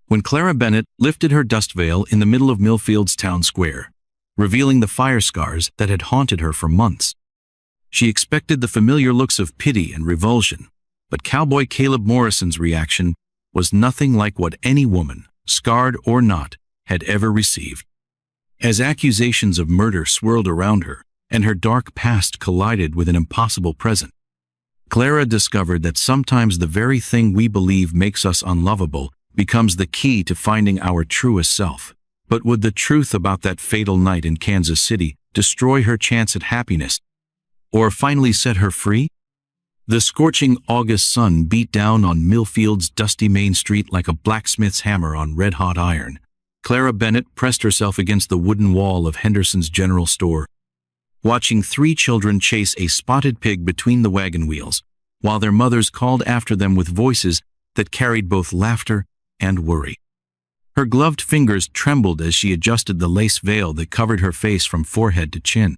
when Clara Bennett lifted her dust veil in the middle of Millfield's town square, revealing the fire scars that had haunted her for months. She expected the familiar looks of pity and revulsion, but Cowboy Caleb Morrison's reaction was nothing like what any woman, scarred or not, had ever received. As accusations of murder swirled around her, and her dark past collided with an impossible present, Clara discovered that sometimes the very thing we believe makes us unlovable becomes the key to finding our truest self. But would the truth about that fatal night in Kansas City destroy her chance at happiness, or finally set her free? The scorching August sun beat down on Millfield's dusty main street like a blacksmith's hammer on red-hot iron. Clara Bennett pressed herself against the wooden wall of Henderson's general store, watching 3 children chase a spotted pig between the wagon wheels, while their mothers called after them with voices that carried both laughter and worry. Her gloved fingers trembled as she adjusted the lace veil that covered her face from forehead to chin.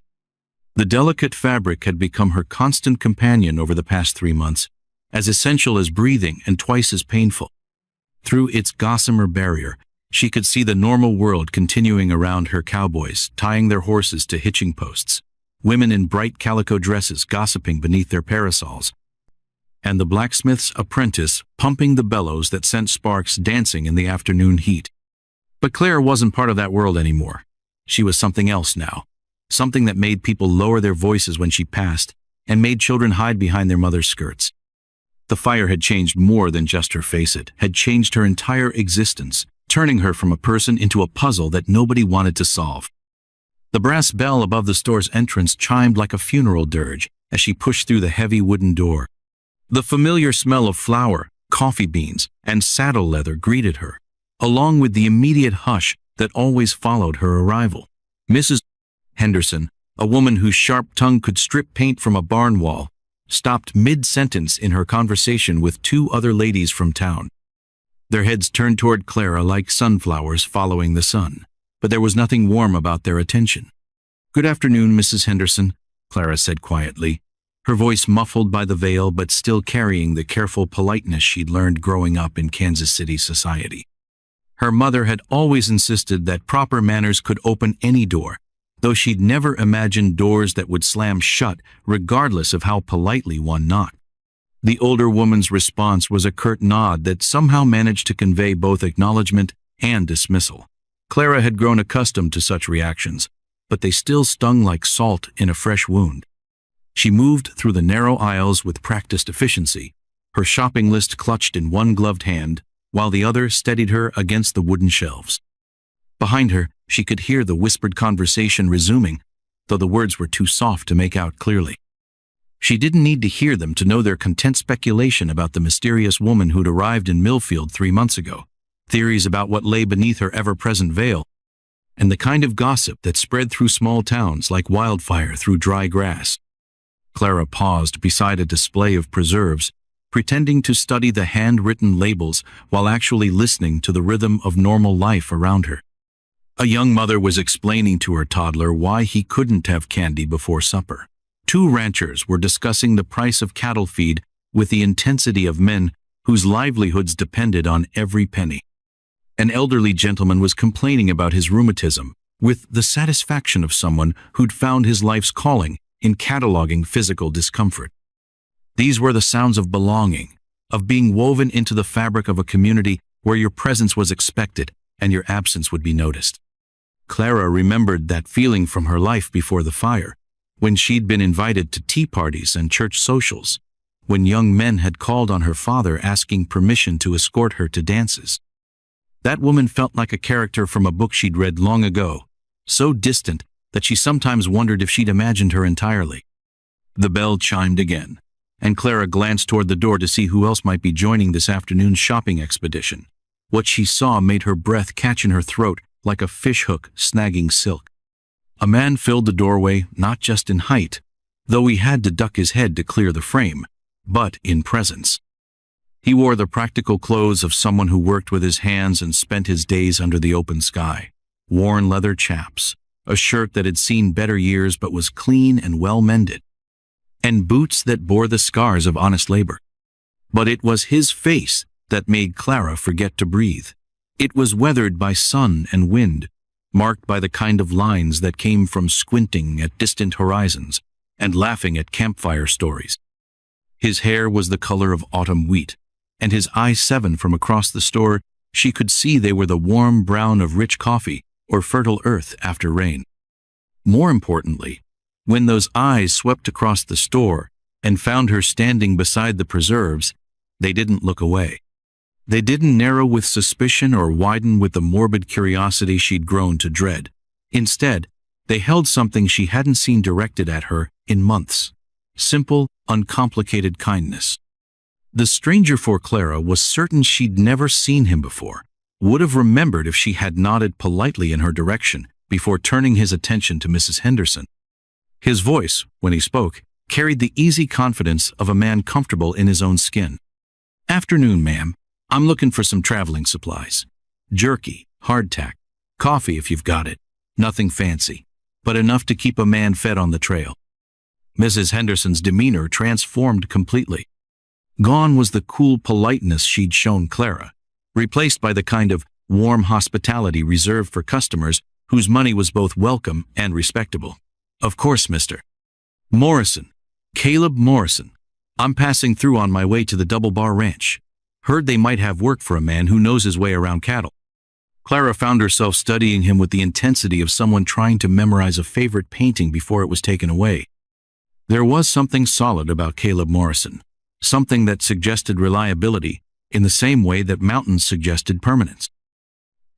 The delicate fabric had become her constant companion over the past 3 months, as essential as breathing and twice as painful. Through its gossamer barrier, she could see the normal world continuing around her cowboys, tying their horses to hitching posts, women in bright calico dresses gossiping beneath their parasols, and the blacksmith's apprentice pumping the bellows that sent sparks dancing in the afternoon heat. But Claire wasn't part of that world anymore. She was something else now, something that made people lower their voices when she passed and made children hide behind their mother's skirts. The fire had changed more than just her face. It had changed her entire existence, turning her from a person into a puzzle that nobody wanted to solve. The brass bell above the store's entrance chimed like a funeral dirge as she pushed through the heavy wooden door. The familiar smell of flour, coffee beans, and saddle leather greeted her, along with the immediate hush that always followed her arrival. Mrs. Henderson, a woman whose sharp tongue could strip paint from a barn wall, stopped mid-sentence in her conversation with 2 other ladies from town. Their heads turned toward Clara like sunflowers following the sun, but there was nothing warm about their attention. "Good afternoon, Mrs. Henderson," Clara said quietly, her voice muffled by the veil but still carrying the careful politeness she'd learned growing up in Kansas City society. Her mother had always insisted that proper manners could open any door, though she'd never imagined doors that would slam shut regardless of how politely one knocked. The older woman's response was a curt nod that somehow managed to convey both acknowledgement and dismissal. Clara had grown accustomed to such reactions, but they still stung like salt in a fresh wound. She moved through the narrow aisles with practiced efficiency, her shopping list clutched in one gloved hand, while the other steadied her against the wooden shelves. Behind her, she could hear the whispered conversation resuming, though the words were too soft to make out clearly. She didn't need to hear them to know their content speculation about the mysterious woman who'd arrived in Millfield 3 months ago, theories about what lay beneath her ever-present veil, and the kind of gossip that spread through small towns like wildfire through dry grass. Clara paused beside a display of preserves, pretending to study the handwritten labels while actually listening to the rhythm of normal life around her. A young mother was explaining to her toddler why he couldn't have candy before supper. 2 ranchers were discussing the price of cattle feed with the intensity of men whose livelihoods depended on every penny. An elderly gentleman was complaining about his rheumatism with the satisfaction of someone who'd found his life's calling in cataloging physical discomfort. These were the sounds of belonging, of being woven into the fabric of a community where your presence was expected and your absence would be noticed. Clara remembered that feeling from her life before the fire, when she'd been invited to tea parties and church socials, when young men had called on her father asking permission to escort her to dances. That woman felt like a character from a book she'd read long ago, so distant that she sometimes wondered if she'd imagined her entirely. The bell chimed again, and Clara glanced toward the door to see who else might be joining this afternoon's shopping expedition. What she saw made her breath catch in her throat like a fishhook snagging silk. A man filled the doorway not just in height, though he had to duck his head to clear the frame, but in presence. He wore the practical clothes of someone who worked with his hands and spent his days under the open sky. Worn leather chaps, a shirt that had seen better years but was clean and well-mended, and boots that bore the scars of honest labor. But it was his face that made Clara forget to breathe. It was weathered by sun and wind, marked by the kind of lines that came from squinting at distant horizons and laughing at campfire stories. His hair was the color of autumn wheat, and his eyes, seven from across the store, she could see they were the warm brown of rich coffee or fertile earth after rain. More importantly, when those eyes swept across the store and found her standing beside the preserves, they didn't look away. They didn't narrow with suspicion or widen with the morbid curiosity she'd grown to dread. Instead, they held something she hadn't seen directed at her in months. Simple, uncomplicated kindness. The stranger for Clara was certain she'd never seen him before, would have remembered if she had nodded politely in her direction before turning his attention to Mrs. Henderson. His voice, when he spoke, carried the easy confidence of a man comfortable in his own skin. "Afternoon, ma'am. I'm looking for some traveling supplies. Jerky, hardtack, coffee if you've got it. Nothing fancy, but enough to keep a man fed on the trail." Mrs. Henderson's demeanor transformed completely. Gone was the cool politeness she'd shown Clara, replaced by the kind of warm hospitality reserved for customers whose money was both welcome and respectable. "Of course, Mr. Morrison. Caleb Morrison. I'm passing through on my way to the Double Bar Ranch. Heard they might have work for a man who knows his way around cattle." Clara found herself studying him with the intensity of someone trying to memorize a favorite painting before it was taken away. There was something solid about Caleb Morrison, something that suggested reliability in the same way that mountains suggested permanence.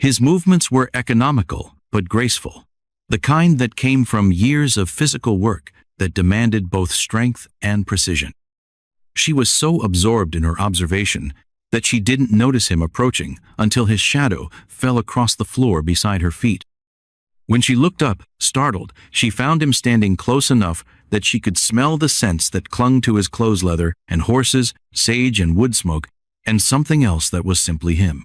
His movements were economical but graceful, the kind that came from years of physical work that demanded both strength and precision. She was so absorbed in her observation that she didn't notice him approaching until his shadow fell across the floor beside her feet. When she looked up, startled, she found him standing close enough that she could smell the scents that clung to his clothes leather and horses, sage and wood smoke, and something else that was simply him.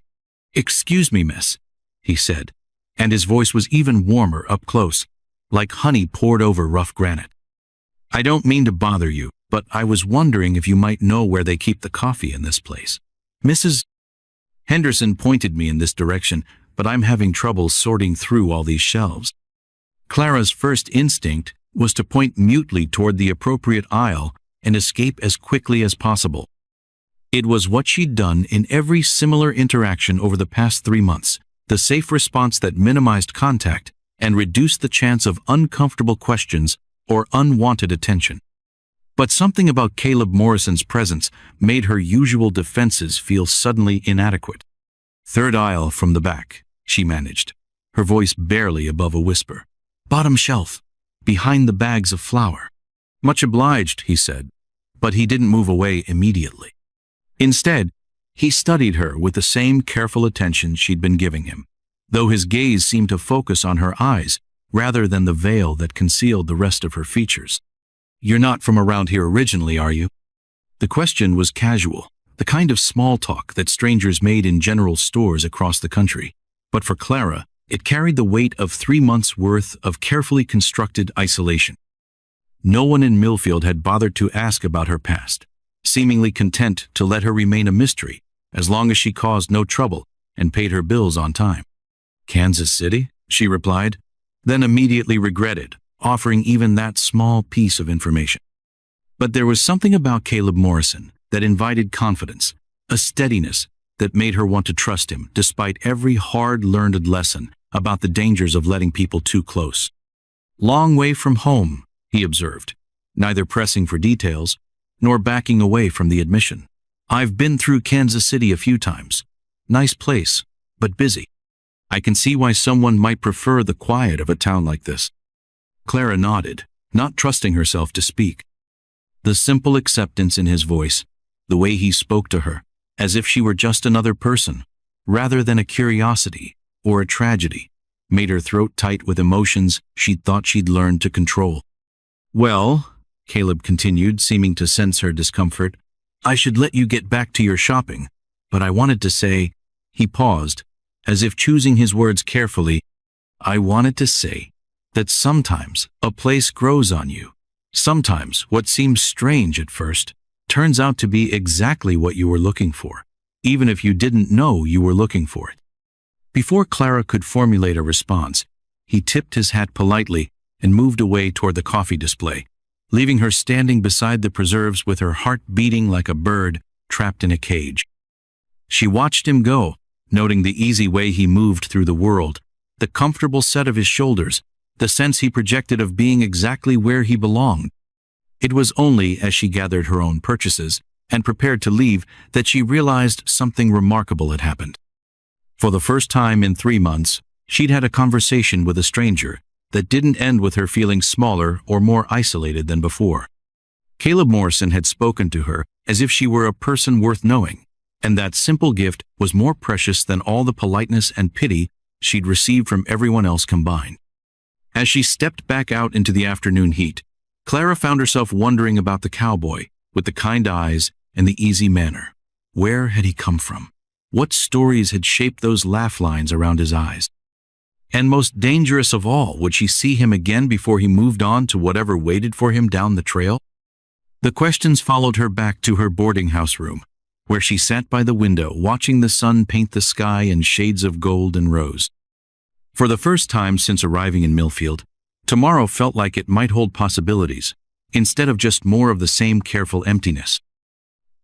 "Excuse me, miss," he said, and his voice was even warmer up close, like honey poured over rough granite. "I don't mean to bother you, but I was wondering if you might know where they keep the coffee in this place. Mrs. Henderson pointed me in this direction, but I'm having trouble sorting through all these shelves." Clara's first instinct was to point mutely toward the appropriate aisle and escape as quickly as possible. It was what she'd done in every similar interaction over the past 3 months, the safe response that minimized contact and reduced the chance of uncomfortable questions or unwanted attention. But something about Caleb Morrison's presence made her usual defenses feel suddenly inadequate. "Third aisle from the back," she managed, her voice barely above a whisper. "Bottom shelf, behind the bags of flour." "Much obliged," he said, but he didn't move away immediately. Instead, he studied her with the same careful attention she'd been giving him, though his gaze seemed to focus on her eyes rather than the veil that concealed the rest of her features. "You're not from around here originally, are you?" The question was casual, the kind of small talk that strangers made in general stores across the country. But for Clara, it carried the weight of 3 months' worth of carefully constructed isolation. No one in Millfield had bothered to ask about her past, seemingly content to let her remain a mystery as long as she caused no trouble and paid her bills on time. "Kansas City?" she replied, then immediately regretted offering even that small piece of information. But there was something about Caleb Morrison that invited confidence, a steadiness that made her want to trust him despite every hard-learned lesson about the dangers of letting people too close. "Long way from home," he observed, neither pressing for details nor backing away from the admission. "I've been through Kansas City a few times. Nice place, but busy. I can see why someone might prefer the quiet of a town like this." Clara nodded, not trusting herself to speak. The simple acceptance in his voice, the way he spoke to her, as if she were just another person, rather than a curiosity or a tragedy, made her throat tight with emotions she'd thought she'd learned to control. "Well," Caleb continued, seeming to sense her discomfort, "I should let you get back to your shopping, but I wanted to say—" He paused, as if choosing his words carefully. "I wanted to say that sometimes a place grows on you. Sometimes what seems strange at first turns out to be exactly what you were looking for, even if you didn't know you were looking for it." Before Clara could formulate a response, he tipped his hat politely and moved away toward the coffee display, leaving her standing beside the preserves with her heart beating like a bird trapped in a cage. She watched him go, noting the easy way he moved through the world, the comfortable set of his shoulders, the sense he projected of being exactly where he belonged. It was only as she gathered her own purchases and prepared to leave that she realized something remarkable had happened. For the first time in 3 months, she'd had a conversation with a stranger that didn't end with her feeling smaller or more isolated than before. Caleb Morrison had spoken to her as if she were a person worth knowing, and that simple gift was more precious than all the politeness and pity she'd received from everyone else combined. As she stepped back out into the afternoon heat, Clara found herself wondering about the cowboy with the kind eyes and the easy manner. Where had he come from? What stories had shaped those laugh lines around his eyes? And most dangerous of all, would she see him again before he moved on to whatever waited for him down the trail? The questions followed her back to her boarding house room, where she sat by the window watching the sun paint the sky in shades of gold and rose. For the first time since arriving in Millfield, tomorrow felt like it might hold possibilities, instead of just more of the same careful emptiness.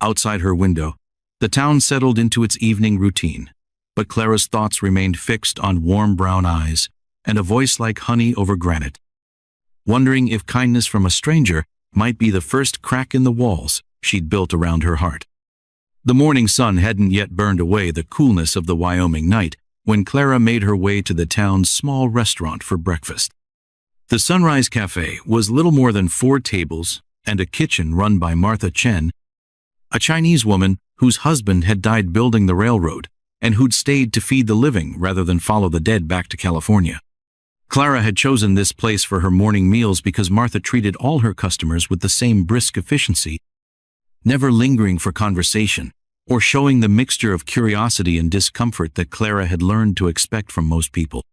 Outside her window, the town settled into its evening routine, but Clara's thoughts remained fixed on warm brown eyes and a voice like honey over granite, wondering if kindness from a stranger might be the first crack in the walls she'd built around her heart. The morning sun hadn't yet burned away the coolness of the Wyoming night when Clara made her way to the town's small restaurant for breakfast. The Sunrise Cafe was little more than 4 tables and a kitchen run by Martha Chen, a Chinese woman whose husband had died building the railroad and who'd stayed to feed the living rather than follow the dead back to California. Clara had chosen this place for her morning meals because Martha treated all her customers with the same brisk efficiency, never lingering for conversation or showing the mixture of curiosity and discomfort that Clara had learned to expect from most people.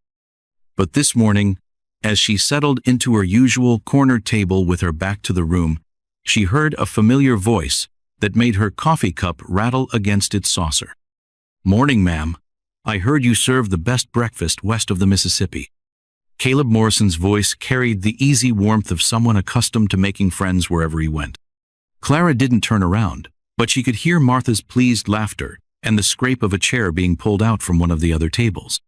But this morning, as she settled into her usual corner table with her back to the room, she heard a familiar voice that made her coffee cup rattle against its saucer. "Morning, ma'am. I heard you serve the best breakfast west of the Mississippi." Caleb Morrison's voice carried the easy warmth of someone accustomed to making friends wherever he went. Clara didn't turn around, but she could hear Martha's pleased laughter and the scrape of a chair being pulled out from one of the other tables.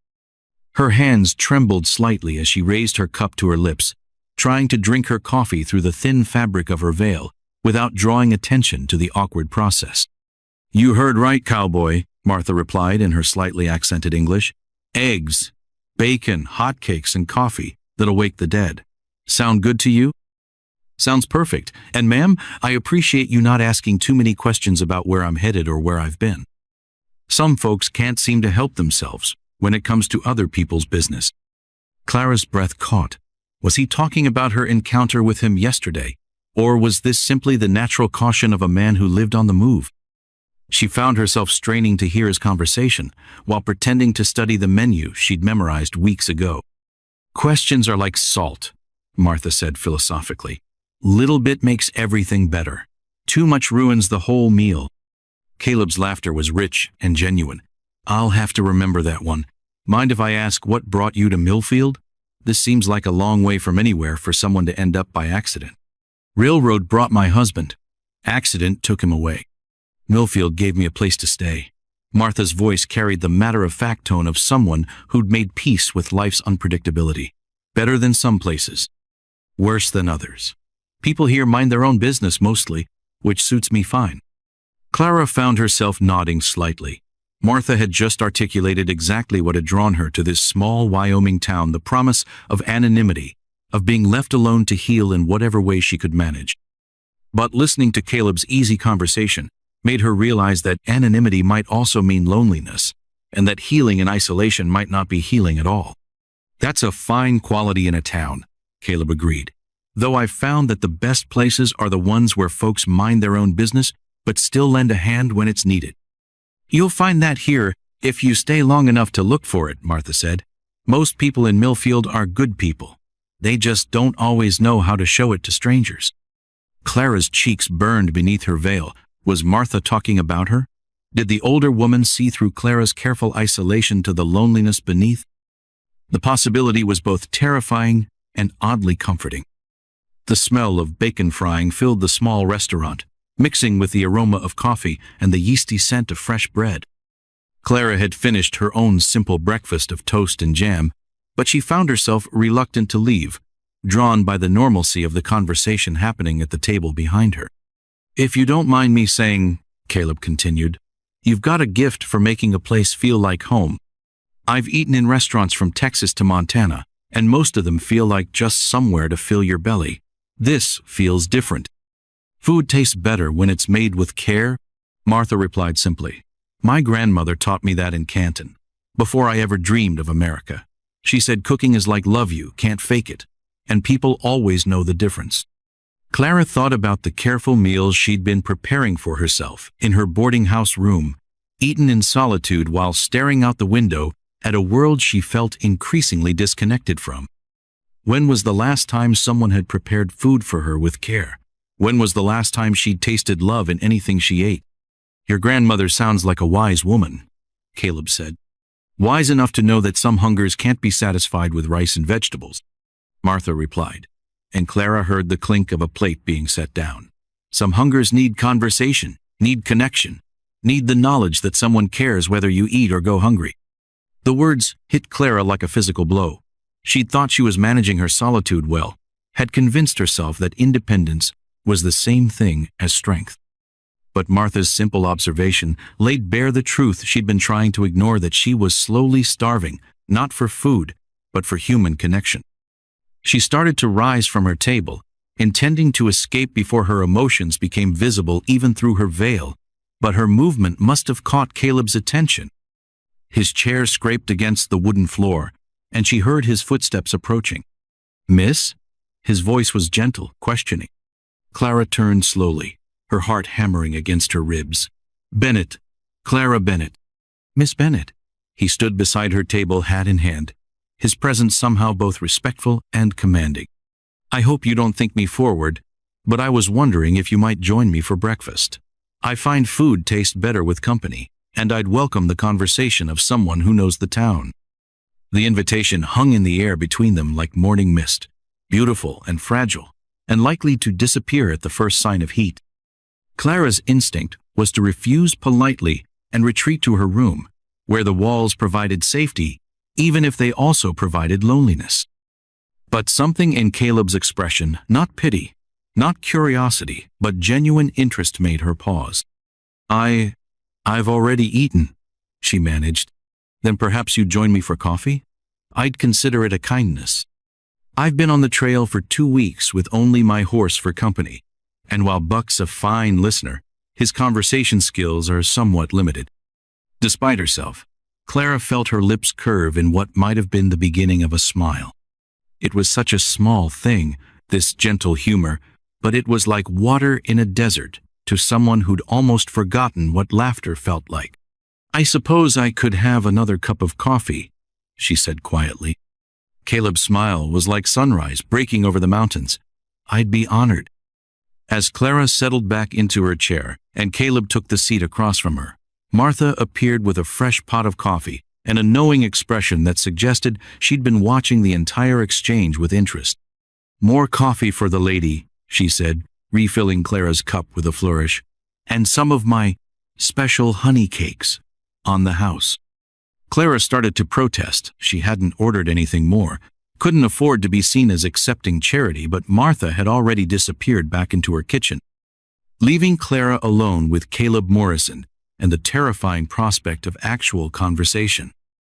Her hands trembled slightly as she raised her cup to her lips, trying to drink her coffee through the thin fabric of her veil without drawing attention to the awkward process. "You heard right, cowboy," Martha replied in her slightly accented English. "Eggs, bacon, hotcakes, and coffee that'll wake the dead. Sound good to you?" "Sounds perfect. And ma'am, I appreciate you not asking too many questions about where I'm headed or where I've been. Some folks can't seem to help themselves when it comes to other people's business." Clara's breath caught. Was he talking about her encounter with him yesterday? Or was this simply the natural caution of a man who lived on the move? She found herself straining to hear his conversation while pretending to study the menu she'd memorized weeks ago. "Questions are like salt," Martha said philosophically. "Little bit makes everything better. Too much ruins the whole meal." Caleb's laughter was rich and genuine. "I'll have to remember that one. Mind if I ask what brought you to Millfield? This seems like a long way from anywhere for someone to end up by accident." "Railroad brought my husband. Accident took him away. Millfield gave me a place to stay." Martha's voice carried the matter-of-fact tone of someone who'd made peace with life's unpredictability. "Better than some places. Worse than others. People here mind their own business mostly, which suits me fine." Clara found herself nodding slightly. Martha had just articulated exactly what had drawn her to this small Wyoming town, the promise of anonymity, of being left alone to heal in whatever way she could manage. But listening to Caleb's easy conversation made her realize that anonymity might also mean loneliness, and that healing in isolation might not be healing at all. "That's a fine quality in a town," Caleb agreed. "Though I've found that the best places are the ones where folks mind their own business, but still lend a hand when it's needed." "You'll find that here if you stay long enough to look for it," Martha said. "Most people in Millfield are good people. They just don't always know how to show it to strangers." Clara's cheeks burned beneath her veil. Was Martha talking about her? Did the older woman see through Clara's careful isolation to the loneliness beneath? The possibility was both terrifying and oddly comforting. The smell of bacon frying filled the small restaurant, mixing with the aroma of coffee and the yeasty scent of fresh bread. Clara had finished her own simple breakfast of toast and jam, but she found herself reluctant to leave, drawn by the normalcy of the conversation happening at the table behind her. "If you don't mind me saying," Caleb continued, "you've got a gift for making a place feel like home. I've eaten in restaurants from Texas to Montana, and most of them feel like just somewhere to fill your belly. This feels different. Food tastes better when it's made with care," Martha replied simply. "My grandmother taught me that in Canton, before I ever dreamed of America. She said cooking is like love you, can't fake it, and people always know the difference." Clara thought about the careful meals she'd been preparing for herself in her boarding house room, eaten in solitude while staring out the window at a world she felt increasingly disconnected from. When was the last time someone had prepared food for her with care? When was the last time she'd tasted love in anything she ate? "Your grandmother sounds like a wise woman," Caleb said. "Wise enough to know that some hungers can't be satisfied with rice and vegetables," Martha replied, and Clara heard the clink of a plate being set down. "Some hungers need conversation, need connection, need the knowledge that someone cares whether you eat or go hungry." The words hit Clara like a physical blow. She'd thought she was managing her solitude well, had convinced herself that independence was the same thing as strength. But Martha's simple observation laid bare the truth she'd been trying to ignore, that she was slowly starving, not for food, but for human connection. She started to rise from her table, intending to escape before her emotions became visible even through her veil, but her movement must have caught Caleb's attention. His chair scraped against the wooden floor, and she heard his footsteps approaching. "Miss?" His voice was gentle, questioning. Clara turned slowly, her heart hammering against her ribs. "Bennett. Clara Bennett." "Miss Bennett." He stood beside her table, hat in hand, his presence somehow both respectful and commanding. "I hope you don't think me forward, but I was wondering if you might join me for breakfast. I find food tastes better with company, and I'd welcome the conversation of someone who knows the town." The invitation hung in the air between them like morning mist, beautiful and fragile, and likely to disappear at the first sign of heat. Clara's instinct was to refuse politely and retreat to her room, where the walls provided safety, even if they also provided loneliness. But something in Caleb's expression, not pity, not curiosity, but genuine interest, made her pause. I've already eaten," she managed. "Then perhaps you'd join me for coffee? I'd consider it a kindness. I've been on the trail for 2 weeks with only my horse for company, and while Buck's a fine listener, his conversation skills are somewhat limited." Despite herself, Clara felt her lips curve in what might have been the beginning of a smile. It was such a small thing, this gentle humor, but it was like water in a desert to someone who'd almost forgotten what laughter felt like. "I suppose I could have another cup of coffee," she said quietly. Caleb's smile was like sunrise breaking over the mountains. "I'd be honored." As Clara settled back into her chair and Caleb took the seat across from her, Martha appeared with a fresh pot of coffee and a knowing expression that suggested she'd been watching the entire exchange with interest. "More coffee for the lady," she said, refilling Clara's cup with a flourish, "and some of my special honey cakes on the house." Clara started to protest. She hadn't ordered anything more, couldn't afford to be seen as accepting charity, but Martha had already disappeared back into her kitchen, leaving Clara alone with Caleb Morrison and the terrifying prospect of actual conversation.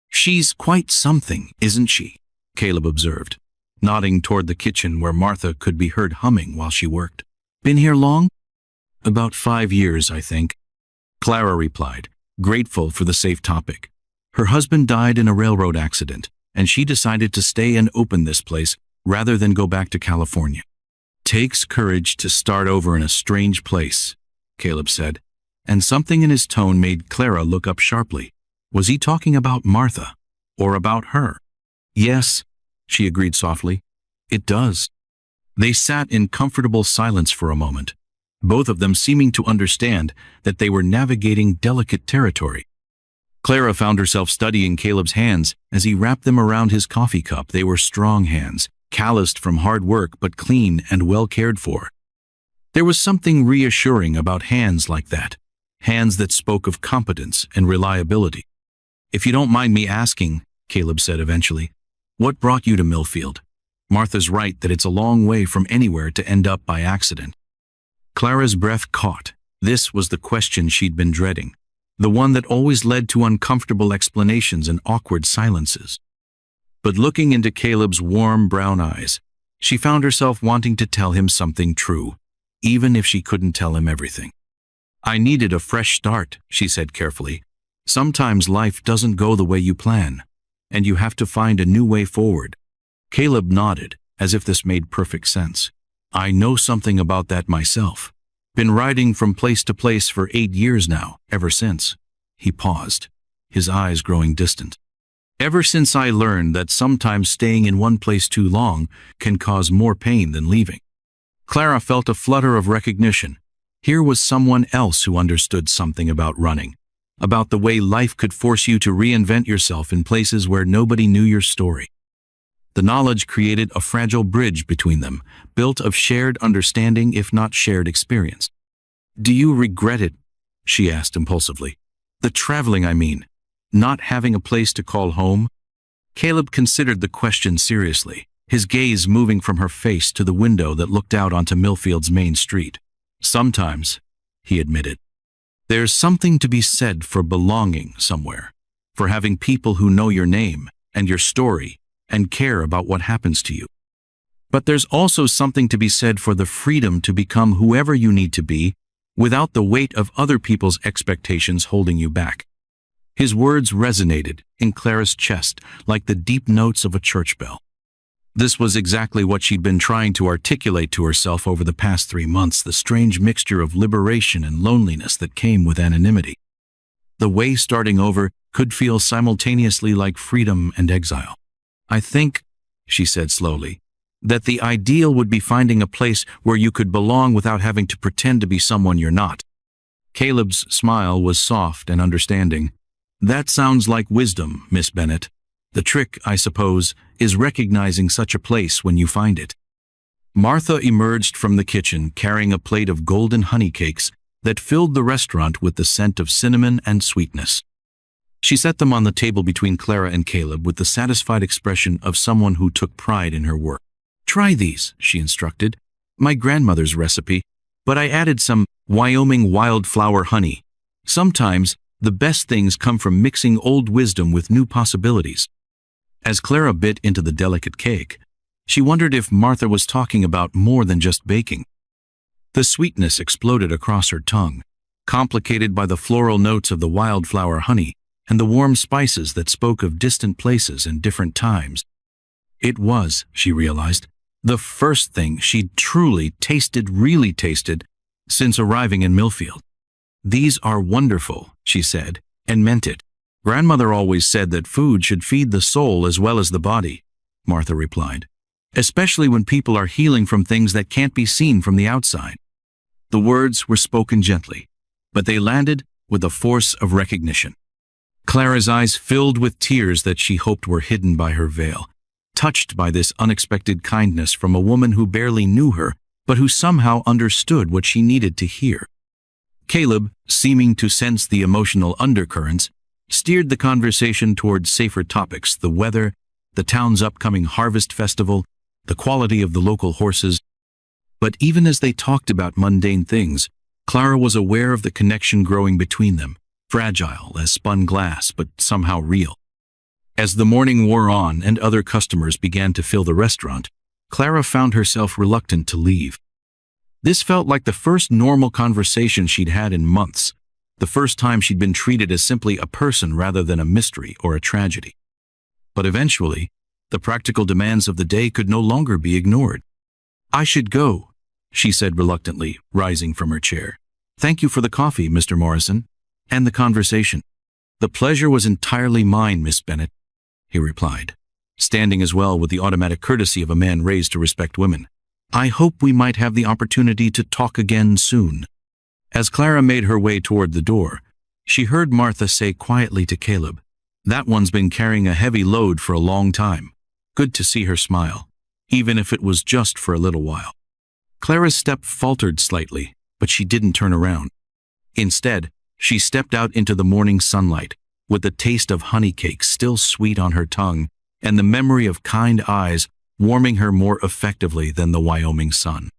"She's quite something, isn't she?" Caleb observed, nodding toward the kitchen where Martha could be heard humming while she worked. "Been here long?" "About 5 years, I think," Clara replied, grateful for the safe topic. Her husband died in a railroad accident, and she decided to stay and open this place rather than go back to California. "Takes courage to start over in a strange place," Caleb said, and something in his tone made Clara look up sharply. Was he talking about Martha, or about her? "Yes," she agreed softly, "it does." They sat in comfortable silence for a moment. both of them seeming to understand that they were navigating delicate territory. Clara found herself studying Caleb's hands as he wrapped them around his coffee cup. They were strong hands, calloused from hard work but clean and well cared for. There was something reassuring about hands like that, hands that spoke of competence and reliability. "If you don't mind me asking," Caleb said eventually, "what brought you to Millfield? Martha's right that it's a long way from anywhere to end up by accident." Clara's breath caught. This was the question she'd been dreading, the one that always led to uncomfortable explanations and awkward silences. But looking into Caleb's warm brown eyes, she found herself wanting to tell him something true, even if she couldn't tell him everything. "I needed a fresh start," she said carefully. "Sometimes life doesn't go the way you plan, and you have to find a new way forward." Caleb nodded, as if this made perfect sense. "I know something about that myself. Been riding from place to place for 8 years now, ever since." He paused, his eyes growing distant. "Ever since I learned that sometimes staying in one place too long can cause more pain than leaving." Clara felt a flutter of recognition. Here was someone else who understood something about running, about the way life could force you to reinvent yourself in places where nobody knew your story. The knowledge created a fragile bridge between them, built of shared understanding if not shared experience. "Do you regret it?" she asked impulsively. "The traveling, I mean. Not having a place to call home?" Caleb considered the question seriously, his gaze moving from her face to the window that looked out onto Millfield's main street. "Sometimes," he admitted. "There's something to be said for belonging somewhere, for having people who know your name and your story and care about what happens to you. But there's also something to be said for the freedom to become whoever you need to be without the weight of other people's expectations holding you back." His words resonated in Clara's chest like the deep notes of a church bell. This was exactly what she'd been trying to articulate to herself over the past 3 months, the strange mixture of liberation and loneliness that came with anonymity. The way starting over could feel simultaneously like freedom and exile. "I think," she said slowly, "that the ideal would be finding a place where you could belong without having to pretend to be someone you're not." Caleb's smile was soft and understanding. "That sounds like wisdom, Miss Bennet. The trick, I suppose, is recognizing such a place when you find it." Martha emerged from the kitchen carrying a plate of golden honey cakes that filled the restaurant with the scent of cinnamon and sweetness. She set them on the table between Clara and Caleb with the satisfied expression of someone who took pride in her work. "Try these," she instructed. "My grandmother's recipe, but I added some Wyoming wildflower honey. Sometimes the best things come from mixing old wisdom with new possibilities." As Clara bit into the delicate cake, she wondered if Martha was talking about more than just baking. The sweetness exploded across her tongue, complicated by the floral notes of the wildflower honey and the warm spices that spoke of distant places and different times. It was, she realized, the first thing she'd truly really tasted, since arriving in Millfield. "These are wonderful," she said, and meant it. "Grandmother always said that food should feed the soul as well as the body," Martha replied, "especially when people are healing from things that can't be seen from the outside." The words were spoken gently, but they landed with the force of recognition. Clara's eyes filled with tears that she hoped were hidden by her veil, touched by this unexpected kindness from a woman who barely knew her, but who somehow understood what she needed to hear. Caleb, seeming to sense the emotional undercurrents, steered the conversation toward safer topics: the weather, the town's upcoming harvest festival, the quality of the local horses. But even as they talked about mundane things, Clara was aware of the connection growing between them, fragile as spun glass, but somehow real. As the morning wore on and other customers began to fill the restaurant, Clara found herself reluctant to leave. This felt like the first normal conversation she'd had in months, the first time she'd been treated as simply a person rather than a mystery or a tragedy. But eventually, the practical demands of the day could no longer be ignored. "I should go," she said reluctantly, rising from her chair. "Thank you for the coffee, Mr. Morrison, and the conversation." "The pleasure was entirely mine, Miss Bennet," he replied, standing as well with the automatic courtesy of a man raised to respect women. I hope we might have the opportunity to talk again soon." As Clara made her way toward the door, she heard Martha say quietly to Caleb, "That one's been carrying a heavy load for a long time. Good to see her smile, even if it was just for a little while." Clara's step faltered slightly, but she didn't turn around. Instead, she stepped out into the morning sunlight, with the taste of honey cake still sweet on her tongue and the memory of kind eyes warming her more effectively than the Wyoming sun.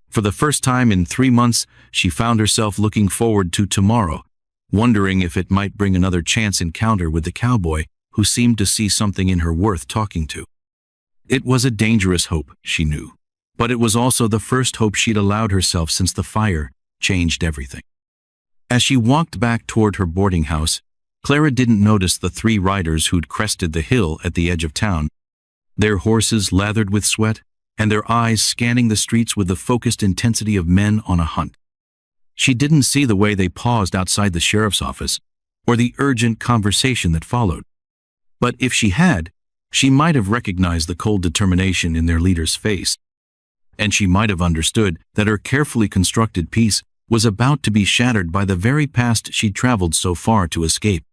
For the first time in 3 months, she found herself looking forward to tomorrow, wondering if it might bring another chance encounter with the cowboy who seemed to see something in her worth talking to. It was a dangerous hope, she knew, but it was also the first hope she'd allowed herself since the fire changed everything. As she walked back toward her boarding house, Clara didn't notice the 3 riders who'd crested the hill at the edge of town, their horses lathered with sweat, and their eyes scanning the streets with the focused intensity of men on a hunt. She didn't see the way they paused outside the sheriff's office, or the urgent conversation that followed. But if she had, she might have recognized the cold determination in their leader's face, and she might have understood that her carefully constructed peace was about to be shattered by the very past she'd traveled so far to escape.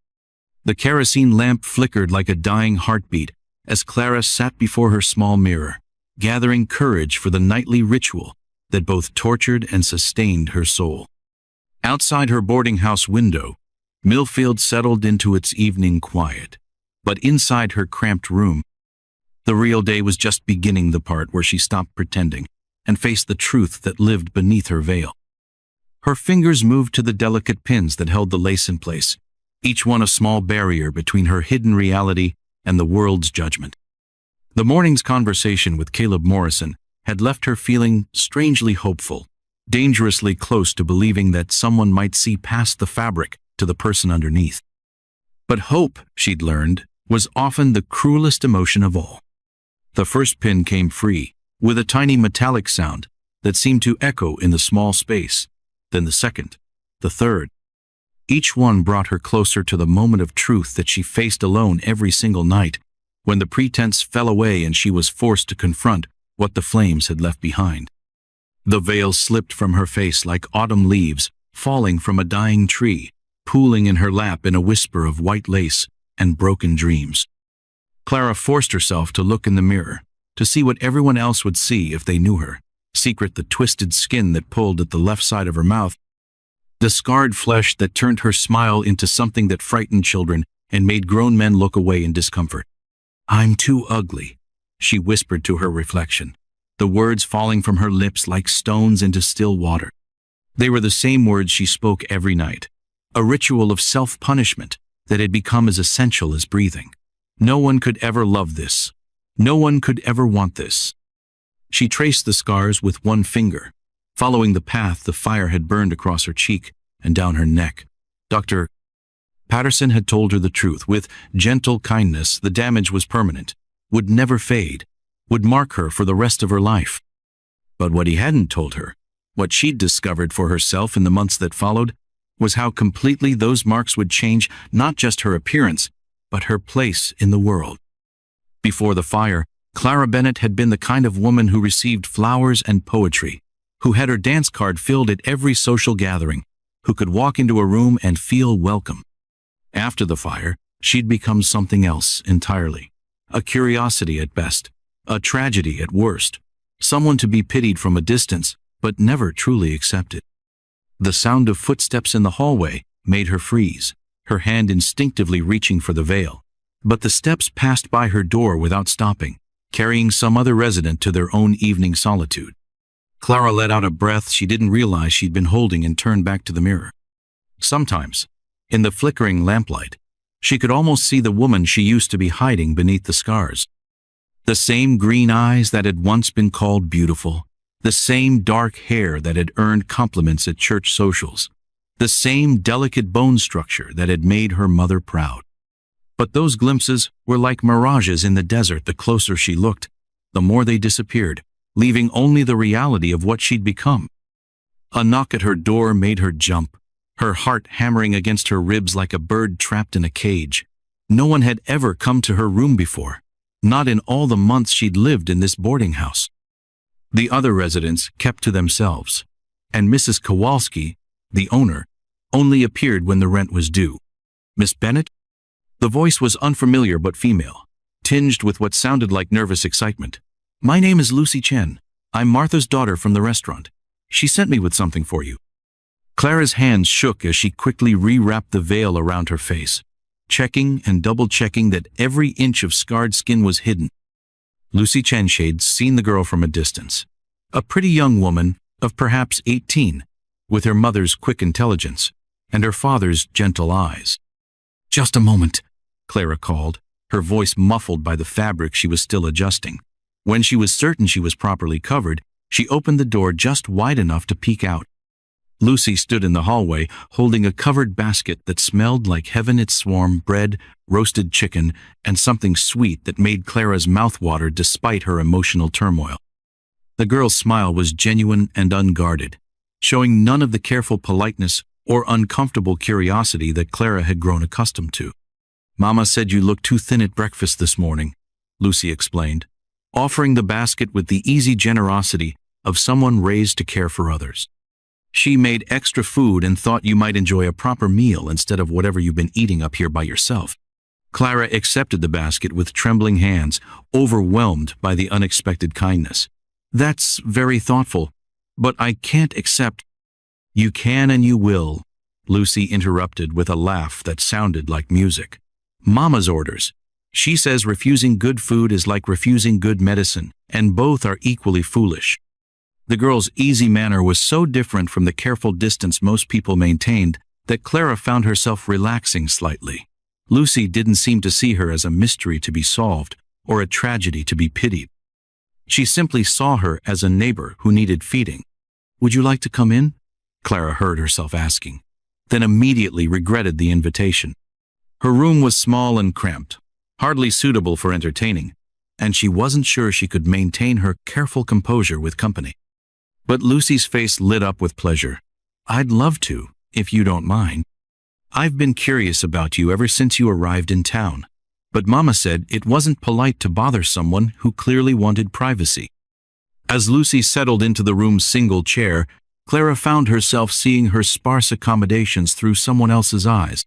The kerosene lamp flickered like a dying heartbeat as Clara sat before her small mirror, gathering courage for the nightly ritual that both tortured and sustained her soul. Outside her boarding house window, Millfield settled into its evening quiet, but inside her cramped room, the real day was just beginning, the part where she stopped pretending and faced the truth that lived beneath her veil. Her fingers moved to the delicate pins that held the lace in place, each one a small barrier between her hidden reality and the world's judgment. The morning's conversation with Caleb Morrison had left her feeling strangely hopeful, dangerously close to believing that someone might see past the fabric to the person underneath. But hope, she'd learned, was often the cruelest emotion of all. The first pin came free, with a tiny metallic sound that seemed to echo in the small space, then the second, the third. Each one brought her closer to the moment of truth that she faced alone every single night, when the pretense fell away and she was forced to confront what the flames had left behind. The veil slipped from her face like autumn leaves falling from a dying tree, pooling in her lap in a whisper of white lace and broken dreams. Clara forced herself to look in the mirror, to see what everyone else would see if they knew her, secret the twisted skin that pulled at the left side of her mouth, the scarred flesh that turned her smile into something that frightened children and made grown men look away in discomfort. "I'm too ugly," she whispered to her reflection, the words falling from her lips like stones into still water. They were the same words she spoke every night, a ritual of self-punishment that had become as essential as breathing. No one could ever love this. No one could ever want this. She traced the scars with one finger, following the path the fire had burned across her cheek and down her neck. Dr. Patterson had told her the truth. With gentle kindness, the damage was permanent, would never fade, would mark her for the rest of her life. But what he hadn't told her, what she'd discovered for herself in the months that followed, was how completely those marks would change not just her appearance, but her place in the world. Before the fire, Clara Bennett had been the kind of woman who received flowers and poetry, who had her dance card filled at every social gathering, who could walk into a room and feel welcome. After the fire, she'd become something else entirely. A curiosity at best, a tragedy at worst, someone to be pitied from a distance, but never truly accepted. The sound of footsteps in the hallway made her freeze, her hand instinctively reaching for the veil. But the steps passed by her door without stopping, carrying some other resident to their own evening solitude. Clara let out a breath she didn't realize she'd been holding and turned back to the mirror. Sometimes, in the flickering lamplight, she could almost see the woman she used to be hiding beneath the scars. The same green eyes that had once been called beautiful, the same dark hair that had earned compliments at church socials, the same delicate bone structure that had made her mother proud. But those glimpses were like mirages in the desert. The closer she looked, the more they disappeared, leaving only the reality of what she'd become. A knock at her door made her jump, her heart hammering against her ribs like a bird trapped in a cage. No one had ever come to her room before, not in all the months she'd lived in this boarding house. The other residents kept to themselves, and Mrs. Kowalski, the owner, only appeared when the rent was due. "Miss Bennet?" The voice was unfamiliar but female, tinged with what sounded like nervous excitement. "My name is Lucy Chen. I'm Martha's daughter from the restaurant. She sent me with something for you." Clara's hands shook as she quickly rewrapped the veil around her face, checking and double-checking that every inch of scarred skin was hidden. Lucy Chen had seen the girl from a distance. A pretty young woman of perhaps 18, with her mother's quick intelligence and her father's gentle eyes. "Just a moment," Clara called, her voice muffled by the fabric she was still adjusting. When she was certain she was properly covered, she opened the door just wide enough to peek out. Lucy stood in the hallway, holding a covered basket that smelled like heaven. It swarmed bread, roasted chicken, and something sweet that made Clara's mouth water despite her emotional turmoil. The girl's smile was genuine and unguarded, showing none of the careful politeness or uncomfortable curiosity that Clara had grown accustomed to. "Mama said you looked too thin at breakfast this morning," Lucy explained, offering the basket with the easy generosity of someone raised to care for others. "She made extra food and thought you might enjoy a proper meal instead of whatever you've been eating up here by yourself." Clara accepted the basket with trembling hands, overwhelmed by the unexpected kindness. "That's very thoughtful, but I can't accept—" "You can and you will," Lucy interrupted with a laugh that sounded like music. "Mama's orders. She says refusing good food is like refusing good medicine, and both are equally foolish." The girl's easy manner was so different from the careful distance most people maintained that Clara found herself relaxing slightly. Lucy didn't seem to see her as a mystery to be solved or a tragedy to be pitied. She simply saw her as a neighbor who needed feeding. "Would you like to come in?" Clara heard herself asking, then immediately regretted the invitation. Her room was small and cramped, hardly suitable for entertaining, and she wasn't sure she could maintain her careful composure with company. But Lucy's face lit up with pleasure. "I'd love to, if you don't mind. I've been curious about you ever since you arrived in town, but Mama said it wasn't polite to bother someone who clearly wanted privacy." As Lucy settled into the room's single chair, Clara found herself seeing her sparse accommodations through someone else's eyes.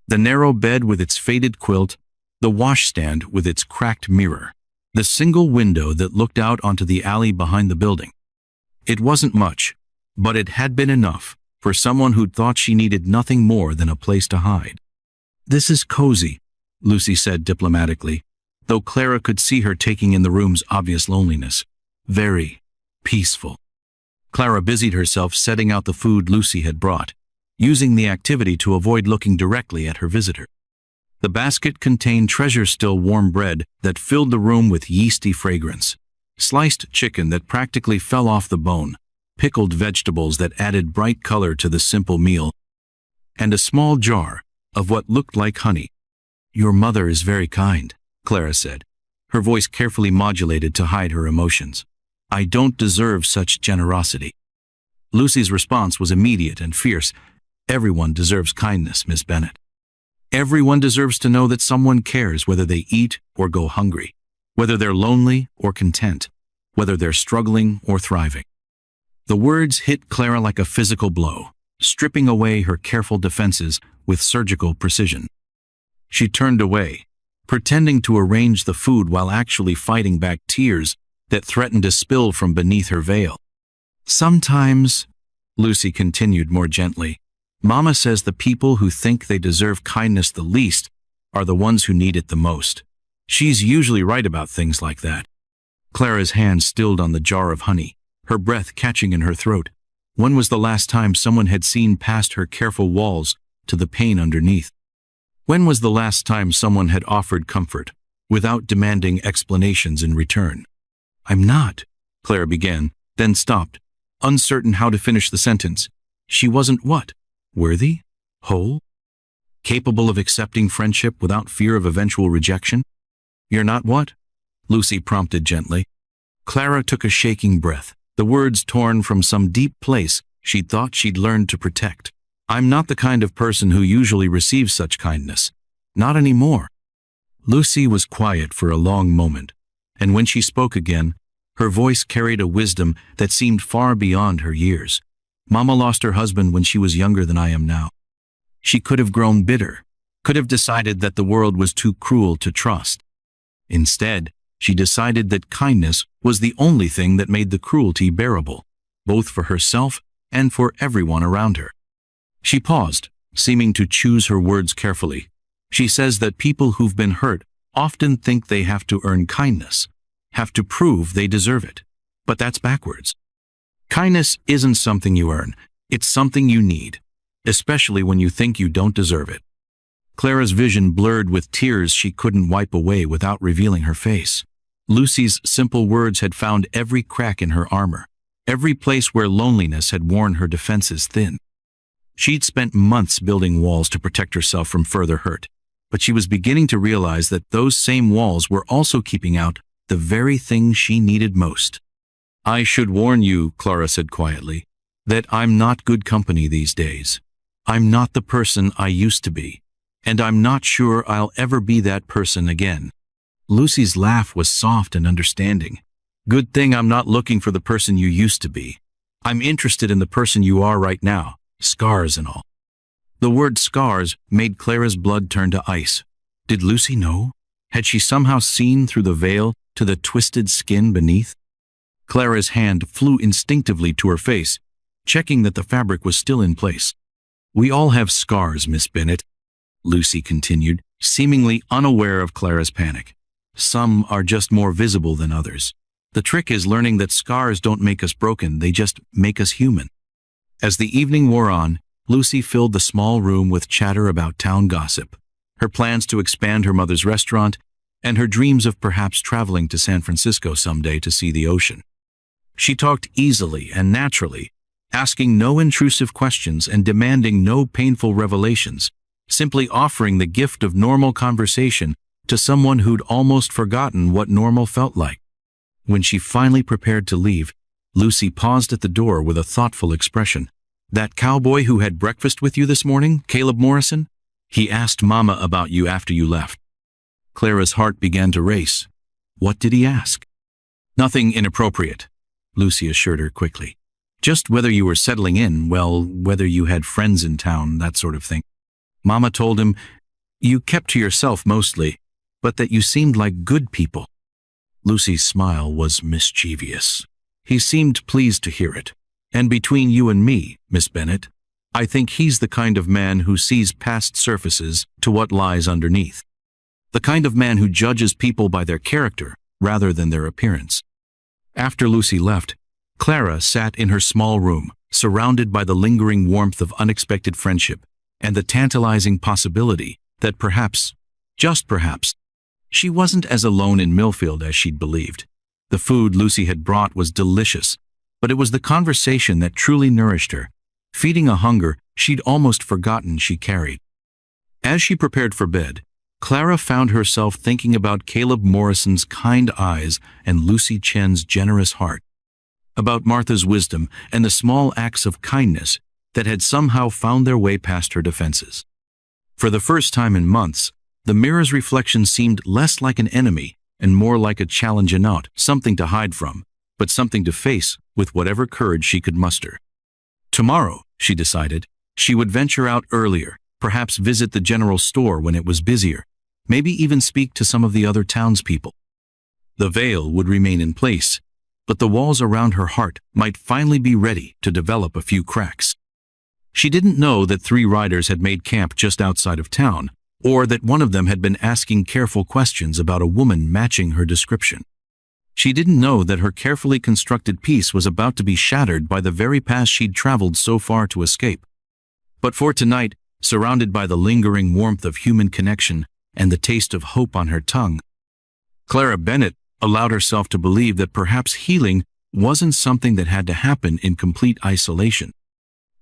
The narrow bed with its faded quilt, the washstand with its cracked mirror, the single window that looked out onto the alley behind the building. It wasn't much, but it had been enough for someone who'd thought she needed nothing more than a place to hide. "This is cozy," Lucy said diplomatically, though Clara could see her taking in the room's obvious loneliness. "Very peaceful." Clara busied herself setting out the food Lucy had brought, using the activity to avoid looking directly at her visitor. The basket contained treasure-still warm bread that filled the room with yeasty fragrance, sliced chicken that practically fell off the bone, pickled vegetables that added bright color to the simple meal, and a small jar of what looked like honey. "Your mother is very kind," Clara said, her voice carefully modulated to hide her emotions. "I don't deserve such generosity." Lucy's response was immediate and fierce. "Everyone deserves kindness, Miss Bennet. Everyone deserves to know that someone cares whether they eat or go hungry, whether they're lonely or content, whether they're struggling or thriving." The words hit Clara like a physical blow, stripping away her careful defenses with surgical precision. She turned away, pretending to arrange the food while actually fighting back tears that threatened to spill from beneath her veil. "Sometimes," Lucy continued more gently, "Mama says the people who think they deserve kindness the least are the ones who need it the most. She's usually right about things like that." Clara's hand stilled on the jar of honey, her breath catching in her throat. When was the last time someone had seen past her careful walls to the pain underneath? When was the last time someone had offered comfort without demanding explanations in return? "I'm not," Clara began, then stopped, uncertain how to finish the sentence. She wasn't what? Worthy? Whole? Capable of accepting friendship without fear of eventual rejection? "You're not what?" Lucy prompted gently. Clara took a shaking breath, the words torn from some deep place she'd thought she'd learned to protect. "I'm not the kind of person who usually receives such kindness. Not anymore." Lucy was quiet for a long moment, and when she spoke again, Her voice carried a wisdom that seemed far beyond her years. Mama lost her husband when she was younger than I am now. She could have grown bitter, could have decided that the world was too cruel to trust. Instead, she decided that kindness was the only thing that made the cruelty bearable, both for herself and for everyone around her. She paused, seeming to choose her words carefully. She says that people who've been hurt often think they have to earn kindness, have to prove they deserve it. But that's backwards. Kindness isn't something you earn, it's something you need, especially when you think you don't deserve it. Clara's vision blurred with tears she couldn't wipe away without revealing her face. Lucy's simple words had found every crack in her armor, every place where loneliness had worn her defenses thin. She'd spent months building walls to protect herself from further hurt, but she was beginning to realize that those same walls were also keeping out the very thing she needed most. "I should warn you," Clara said quietly, "that I'm not good company these days. I'm not the person I used to be, and I'm not sure I'll ever be that person again." Lucy's laugh was soft and understanding. "Good thing I'm not looking for the person you used to be. I'm interested in the person you are right now, scars and all." The word scars made Clara's blood turn to ice. Did Lucy know? Had she somehow seen through the veil to the twisted skin beneath? Clara's hand flew instinctively to her face, checking that the fabric was still in place. "We all have scars, Miss Bennet," Lucy continued, seemingly unaware of Clara's panic. "Some are just more visible than others. The trick is learning that scars don't make us broken, they just make us human." As the evening wore on, Lucy filled the small room with chatter about town gossip, her plans to expand her mother's restaurant, and her dreams of perhaps traveling to San Francisco someday to see the ocean. She talked easily and naturally, asking no intrusive questions and demanding no painful revelations, simply offering the gift of normal conversation to someone who'd almost forgotten what normal felt like. When she finally prepared to leave, Lucy paused at the door with a thoughtful expression. "That cowboy who had breakfast with you this morning, Caleb Morrison? He asked Mama about you after you left." Clara's heart began to race. What did he ask? "Nothing inappropriate," Lucy assured her quickly. "Just whether you were settling in, well, whether you had friends in town, that sort of thing. Mama told him you kept to yourself mostly, but that you seemed like good people." Lucy's smile was mischievous. "He seemed pleased to hear it. And between you and me, Miss Bennet, I think he's the kind of man who sees past surfaces to what lies underneath. The kind of man who judges people by their character rather than their appearance." After Lucy left, Clara sat in her small room, surrounded by the lingering warmth of unexpected friendship and the tantalizing possibility that perhaps, just perhaps, she wasn't as alone in Millfield as she'd believed. The food Lucy had brought was delicious, but it was the conversation that truly nourished her, feeding a hunger she'd almost forgotten she carried. As she prepared for bed, Clara found herself thinking about Caleb Morrison's kind eyes and Lucy Chen's generous heart, about Martha's wisdom and the small acts of kindness that had somehow found their way past her defenses. For the first time in months, the mirror's reflection seemed less like an enemy and more like a challenge, and not something to hide from, but something to face with whatever courage she could muster. Tomorrow, she decided, she would venture out earlier, perhaps visit the general store when it was busier, maybe even speak to some of the other townspeople. The veil would remain in place, but the walls around her heart might finally be ready to develop a few cracks. She didn't know that 3 riders had made camp just outside of town, or that one of them had been asking careful questions about a woman matching her description. She didn't know that her carefully constructed peace was about to be shattered by the very path she'd traveled so far to escape. But for tonight, surrounded by the lingering warmth of human connection and the taste of hope on her tongue, Clara Bennet allowed herself to believe that perhaps healing wasn't something that had to happen in complete isolation.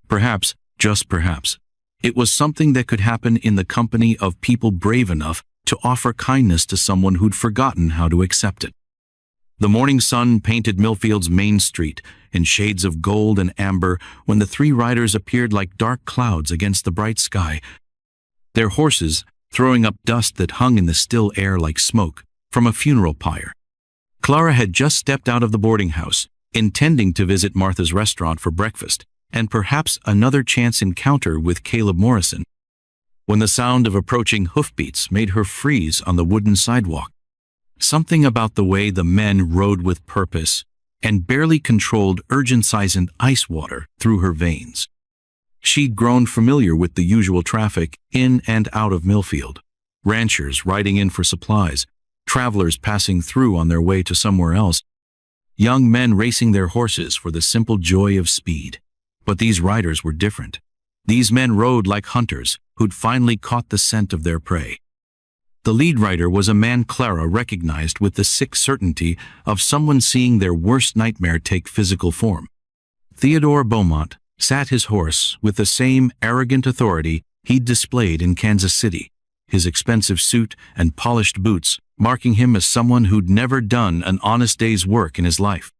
Perhaps, just perhaps, it was something that could happen in the company of people brave enough to offer kindness to someone who'd forgotten how to accept it. The morning sun painted Millfield's main street in shades of gold and amber when the 3 riders appeared like dark clouds against the bright sky, their horses throwing up dust that hung in the still air like smoke from a funeral pyre. Clara had just stepped out of the boarding house, intending to visit Martha's restaurant for breakfast, and perhaps another chance encounter with Caleb Morrison, when the sound of approaching hoofbeats made her freeze on the wooden sidewalk. Something about the way the men rode with purpose and barely controlled urgent-sized ice water through her veins. She'd grown familiar with the usual traffic in and out of Millfield. Ranchers riding in for supplies, travelers passing through on their way to somewhere else, young men racing their horses for the simple joy of speed. But these riders were different. These men rode like hunters who'd finally caught the scent of their prey. The lead rider was a man Clara recognized with the sick certainty of someone seeing their worst nightmare take physical form. Theodore Beaumont sat his horse with the same arrogant authority he'd displayed in Kansas City, his expensive suit and polished boots marking him as someone who'd never done an honest day's work in his life.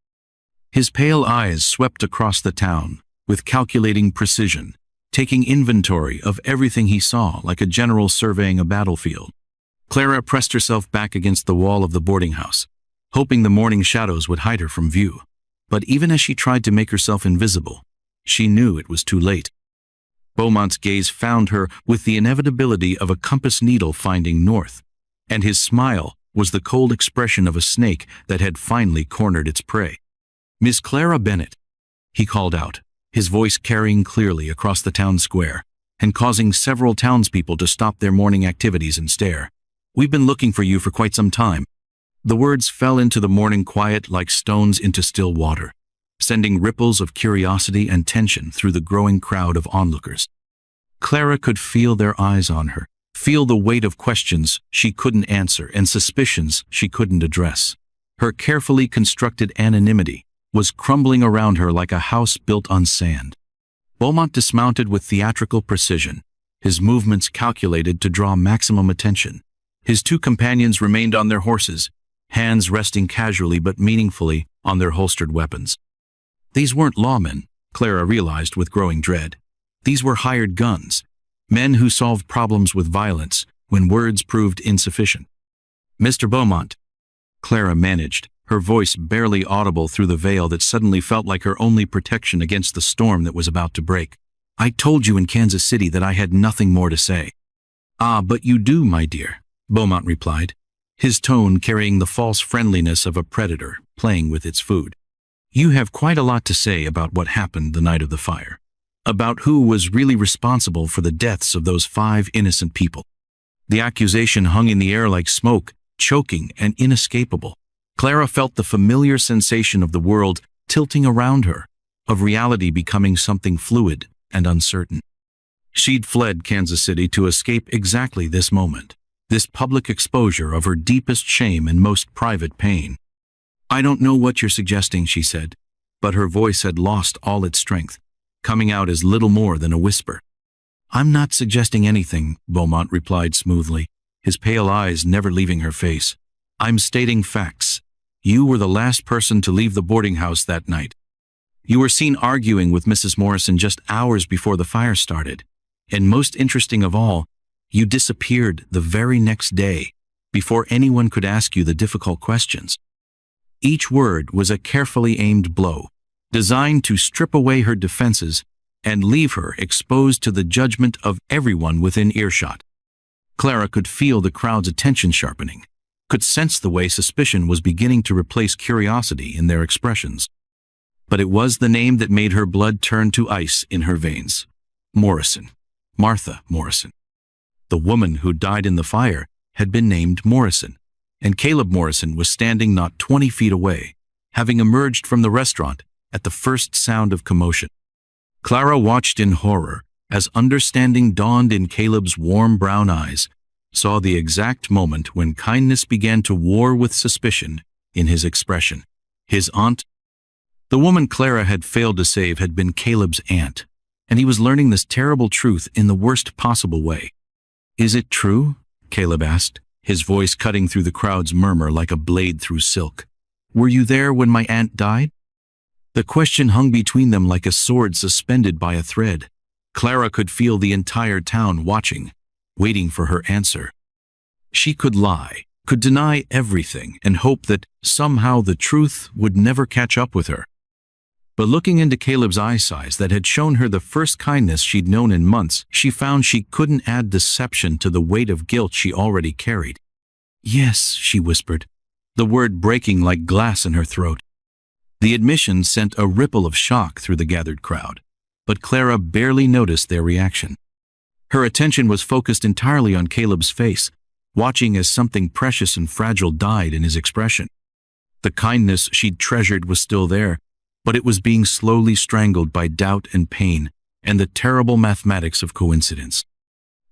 His pale eyes swept across the town with calculating precision, taking inventory of everything he saw like a general surveying a battlefield. Clara pressed herself back against the wall of the boarding house, hoping the morning shadows would hide her from view. But even as she tried to make herself invisible, she knew it was too late. Beaumont's gaze found her with the inevitability of a compass needle finding north, and his smile was the cold expression of a snake that had finally cornered its prey. "Miss Clara Bennett," he called out, his voice carrying clearly across the town square and causing several townspeople to stop their morning activities and stare. "We've been looking for you for quite some time." The words fell into the morning quiet like stones into still water, sending ripples of curiosity and tension through the growing crowd of onlookers. Clara could feel their eyes on her, feel the weight of questions she couldn't answer and suspicions she couldn't address. Her carefully constructed anonymity was crumbling around her like a house built on sand. Beaumont dismounted with theatrical precision, his movements calculated to draw maximum attention. His two companions remained on their horses, hands resting casually but meaningfully on their holstered weapons. These weren't lawmen, Clara realized with growing dread. These were hired guns, men who solved problems with violence when words proved insufficient. "Mr. Beaumont," Clara managed, her voice barely audible through the veil that suddenly felt like her only protection against the storm that was about to break. "I told you in Kansas City that I had nothing more to say." "Ah, but you do, my dear," Beaumont replied, his tone carrying the false friendliness of a predator playing with its food. "You have quite a lot to say about what happened the night of the fire, about who was really responsible for the deaths of those 5 innocent people." The accusation hung in the air like smoke, choking and inescapable. Clara felt the familiar sensation of the world tilting around her, of reality becoming something fluid and uncertain. She'd fled Kansas City to escape exactly this moment, this public exposure of her deepest shame and most private pain. "I don't know what you're suggesting," she said, but her voice had lost all its strength, coming out as little more than a whisper. "I'm not suggesting anything," Beaumont replied smoothly, his pale eyes never leaving her face. "I'm stating facts. You were the last person to leave the boarding house that night. You were seen arguing with Mrs. Morrison just hours before the fire started. And most interesting of all, you disappeared the very next day, before anyone could ask you the difficult questions." Each word was a carefully aimed blow, designed to strip away her defenses and leave her exposed to the judgment of everyone within earshot. Clara could feel the crowd's attention sharpening, could sense the way suspicion was beginning to replace curiosity in their expressions. But it was the name that made her blood turn to ice in her veins. Morrison. Martha Morrison. The woman who died in the fire had been named Morrison, and Caleb Morrison was standing not 20 feet away, having emerged from the restaurant at the first sound of commotion. Clara watched in horror as understanding dawned in Caleb's warm brown eyes, saw the exact moment when kindness began to war with suspicion in his expression. His aunt, the woman Clara had failed to save, had been Caleb's aunt, and he was learning this terrible truth in the worst possible way. "Is it true?" Caleb asked, his voice cutting through the crowd's murmur like a blade through silk. "Were you there when my aunt died?" The question hung between them like a sword suspended by a thread. Clara could feel the entire town watching, waiting for her answer. She could lie, could deny everything and hope that somehow the truth would never catch up with her. But looking into Caleb's eyesight that had shown her the first kindness she'd known in months, she found she couldn't add deception to the weight of guilt she already carried. "Yes," she whispered, the word breaking like glass in her throat. The admission sent a ripple of shock through the gathered crowd, but Clara barely noticed their reaction. Her attention was focused entirely on Caleb's face, watching as something precious and fragile died in his expression. The kindness she'd treasured was still there, but it was being slowly strangled by doubt and pain and the terrible mathematics of coincidence.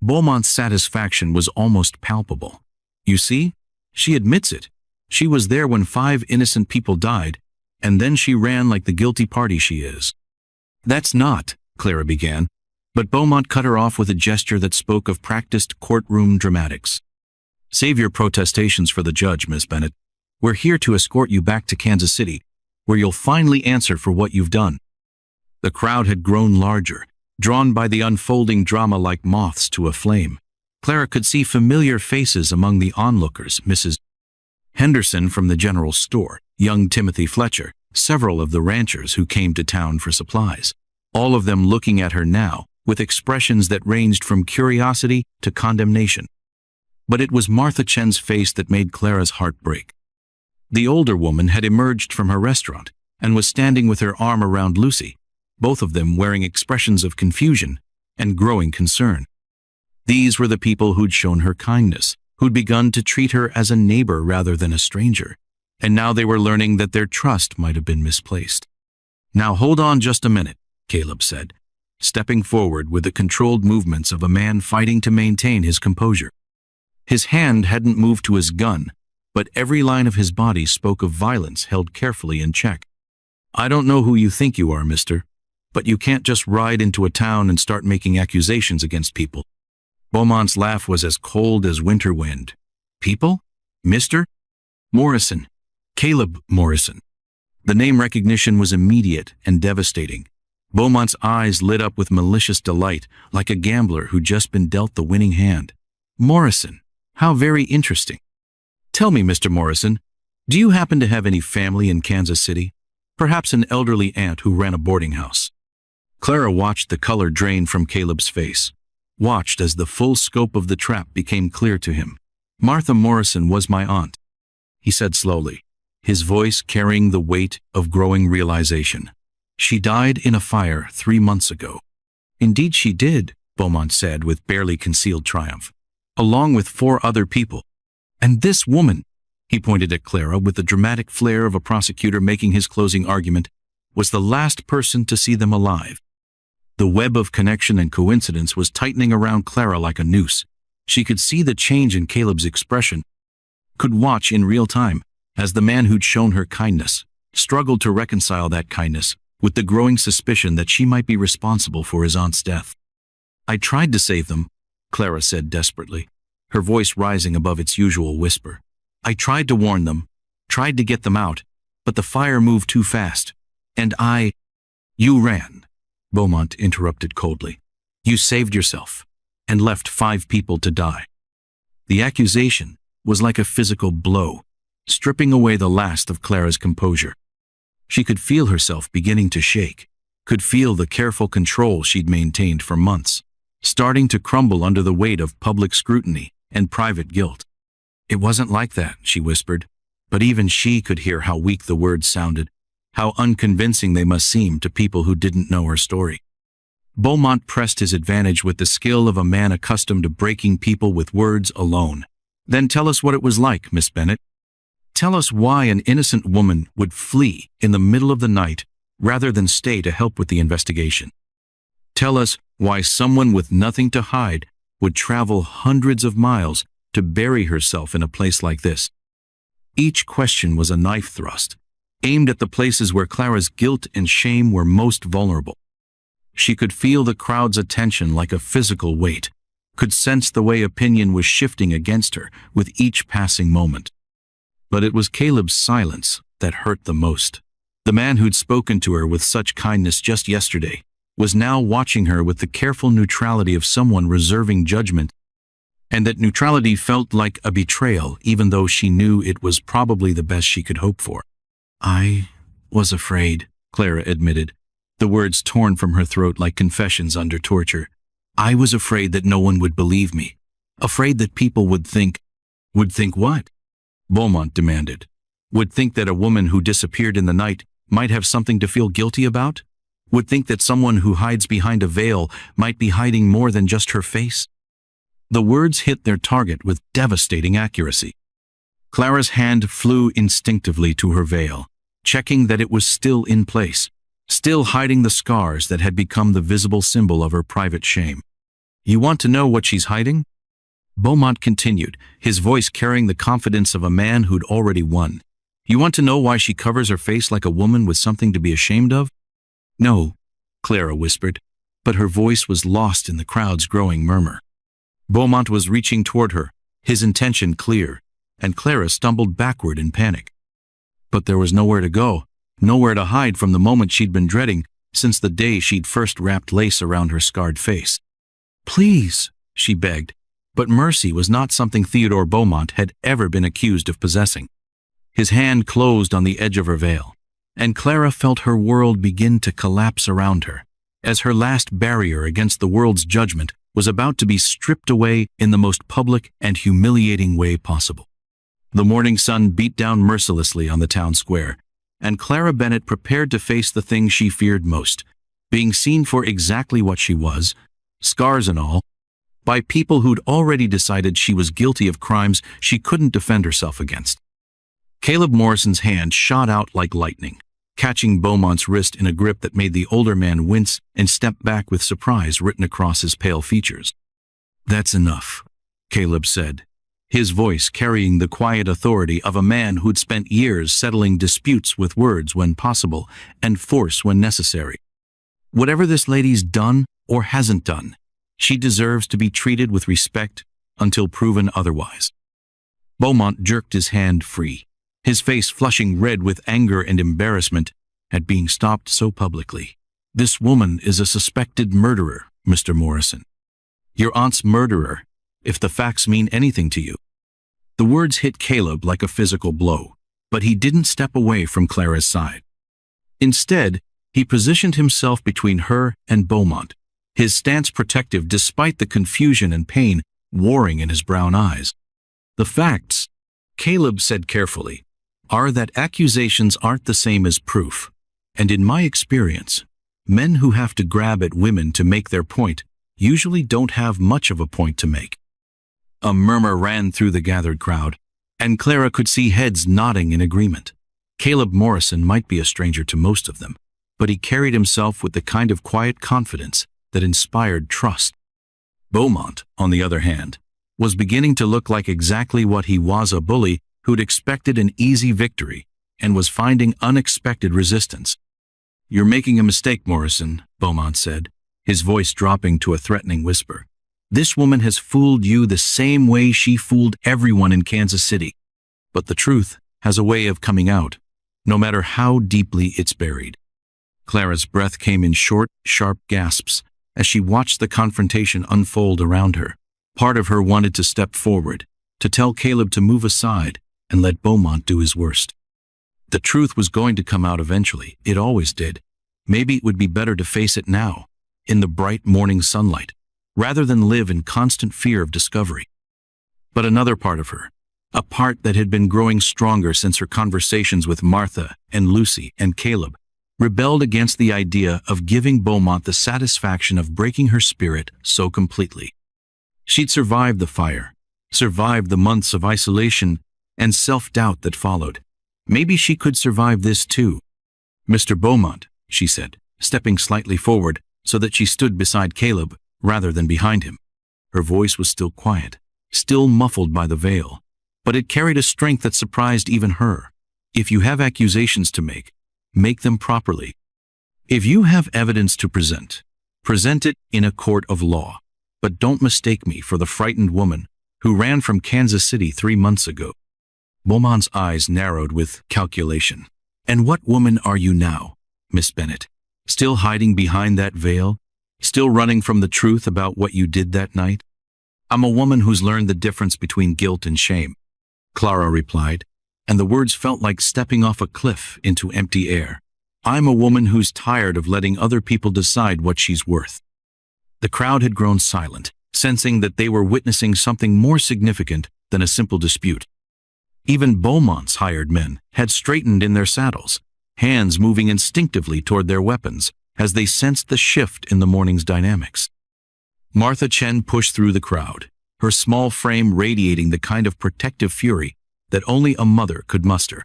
Beaumont's satisfaction was almost palpable. You see, she admits it. She was there when 5 innocent people died, and then she ran like the guilty party she is. "That's not," Clara began, but Beaumont cut her off with a gesture that spoke of practiced courtroom dramatics. "Save your protestations for the judge, Miss Bennet. We're here to escort you back to Kansas City, where you'll finally answer for what you've done." The crowd had grown larger, drawn by the unfolding drama like moths to a flame. Clara could see familiar faces among the onlookers: Mrs. Henderson from the general store, young Timothy Fletcher, several of the ranchers who came to town for supplies, all of them looking at her now with expressions that ranged from curiosity to condemnation. But it was Martha Chen's face that made Clara's heart break. The older woman had emerged from her restaurant and was standing with her arm around Lucy, both of them wearing expressions of confusion and growing concern. These were the people who'd shown her kindness, who'd begun to treat her as a neighbor rather than a stranger, and now they were learning that their trust might have been misplaced. "Now hold on just a minute," Caleb said, stepping forward with the controlled movements of a man fighting to maintain his composure. His hand hadn't moved to his gun, but every line of his body spoke of violence held carefully in check. "I don't know who you think you are, mister, but you can't just ride into a town and start making accusations against people." Beaumont's laugh was as cold as winter wind. "People? Mister? Morrison. Caleb Morrison." The name recognition was immediate and devastating. Beaumont's eyes lit up with malicious delight, like a gambler who'd just been dealt the winning hand. "Morrison. How very interesting. Tell me, Mr. Morrison, do you happen to have any family in Kansas City? Perhaps an elderly aunt who ran a boarding house?" Clara watched the color drain from Caleb's face, watched as the full scope of the trap became clear to him. "Martha Morrison was my aunt," he said slowly, his voice carrying the weight of growing realization. "She died in a fire 3 months ago." "Indeed she did," Beaumont said with barely concealed triumph, "along with 4 other people. And this woman," he pointed at Clara with the dramatic flair of a prosecutor making his closing argument, "was the last person to see them alive." The web of connection and coincidence was tightening around Clara like a noose. She could see the change in Caleb's expression, could watch in real time as the man who'd shown her kindness struggled to reconcile that kindness with the growing suspicion that she might be responsible for his aunt's death. "I tried to save them," Clara said desperately, her voice rising above its usual whisper. "I tried to warn them, tried to get them out, but the fire moved too fast. And You ran," Beaumont interrupted coldly. "You saved yourself and left 5 people to die." The accusation was like a physical blow, stripping away the last of Clara's composure. She could feel herself beginning to shake, could feel the careful control she'd maintained for months, starting to crumble under the weight of public scrutiny and private guilt. "It wasn't like that," she whispered, but even she could hear how weak the words sounded, how unconvincing they must seem to people who didn't know her story. Beaumont pressed his advantage with the skill of a man accustomed to breaking people with words alone. "Then tell us what it was like, Miss Bennet. Tell us why an innocent woman would flee in the middle of the night rather than stay to help with the investigation. Tell us why someone with nothing to hide would travel hundreds of miles to bury herself in a place like this." Each question was a knife thrust, aimed at the places where Clara's guilt and shame were most vulnerable. She could feel the crowd's attention like a physical weight, could sense the way opinion was shifting against her with each passing moment. But it was Caleb's silence that hurt the most. The man who'd spoken to her with such kindness just yesterday was now watching her with the careful neutrality of someone reserving judgment. and that neutrality felt like a betrayal even though she knew it was probably the best she could hope for. "I was afraid," Clara admitted, the words torn from her throat like confessions under torture. "I was afraid that no one would believe me. Afraid that people would think—" "Would think what?" Beaumont demanded. "Would think that a woman who disappeared in the night might have something to feel guilty about? Would think that someone who hides behind a veil might be hiding more than just her face?" The words hit their target with devastating accuracy. Clara's hand flew instinctively to her veil, checking that it was still in place, still hiding the scars that had become the visible symbol of her private shame. "You want to know what she's hiding?" Beaumont continued, his voice carrying the confidence of a man who'd already won. "You want to know why she covers her face like a woman with something to be ashamed of?" "No," Clara whispered, but her voice was lost in the crowd's growing murmur. Beaumont was reaching toward her, his intention clear, and Clara stumbled backward in panic. But there was nowhere to go, nowhere to hide from the moment she'd been dreading since the day she'd first wrapped lace around her scarred face. "Please," she begged, but mercy was not something Theodore Beaumont had ever been accused of possessing. His hand closed on the edge of her veil, and Clara felt her world begin to collapse around her, as her last barrier against the world's judgment was about to be stripped away in the most public and humiliating way possible. The morning sun beat down mercilessly on the town square, and Clara Bennett prepared to face the thing she feared most, being seen for exactly what she was, scars and all, by people who'd already decided she was guilty of crimes she couldn't defend herself against. Caleb Morrison's hand shot out like lightning, catching Beaumont's wrist in a grip that made the older man wince and step back with surprise written across his pale features. "That's enough," Caleb said, his voice carrying the quiet authority of a man who'd spent years settling disputes with words when possible and force when necessary. "Whatever this lady's done or hasn't done, she deserves to be treated with respect until proven otherwise." Beaumont jerked his hand free, his face flushing red with anger and embarrassment at being stopped so publicly. "This woman is a suspected murderer, Mr. Morrison. Your aunt's murderer, if the facts mean anything to you." The words hit Caleb like a physical blow, but he didn't step away from Clara's side. Instead, he positioned himself between her and Beaumont, his stance protective despite the confusion and pain warring in his brown eyes. "The facts," Caleb said carefully, "are that accusations aren't the same as proof, and in my experience, men who have to grab at women to make their point usually don't have much of a point to make." A murmur ran through the gathered crowd, and Clara could see heads nodding in agreement. Caleb Morrison might be a stranger to most of them, but he carried himself with the kind of quiet confidence that inspired trust. Beaumont, on the other hand, was beginning to look like exactly what he was, a bully who'd expected an easy victory and was finding unexpected resistance. "You're making a mistake, Morrison," Beaumont said, his voice dropping to a threatening whisper. "This woman has fooled you the same way she fooled everyone in Kansas City. But the truth has a way of coming out, no matter how deeply it's buried." Clara's breath came in short, sharp gasps as she watched the confrontation unfold around her. Part of her wanted to step forward, to tell Caleb to move aside and let Beaumont do his worst. The truth was going to come out eventually. It always did. Maybe it would be better to face it now, in the bright morning sunlight, rather than live in constant fear of discovery. But another part of her, a part that had been growing stronger since her conversations with Martha and Lucy and Caleb, rebelled against the idea of giving Beaumont the satisfaction of breaking her spirit so completely. She'd survived the fire, survived the months of isolation and self-doubt that followed. Maybe she could survive this too. "Mr. Beaumont," she said, stepping slightly forward so that she stood beside Caleb rather than behind him. Her voice was still quiet, still muffled by the veil, but it carried a strength that surprised even her. "If you have accusations to make them properly. If you have evidence to present it in a court of law. But don't mistake me for the frightened woman who ran from Kansas City 3 months ago." Beaumont's eyes narrowed with calculation. "And what woman are you now, Miss Bennett? Still hiding behind that veil? Still running from the truth about what you did that night?" I'm a woman who's learned the difference between guilt and shame, Clara replied, and the words felt like stepping off a cliff into empty air. I'm a woman who's tired of letting other people decide what she's worth. The crowd had grown silent, sensing that they were witnessing something more significant than a simple dispute. Even Beaumont's hired men had straightened in their saddles, hands moving instinctively toward their weapons as they sensed the shift in the morning's dynamics. Martha Chen pushed through the crowd, her small frame radiating the kind of protective fury that only a mother could muster.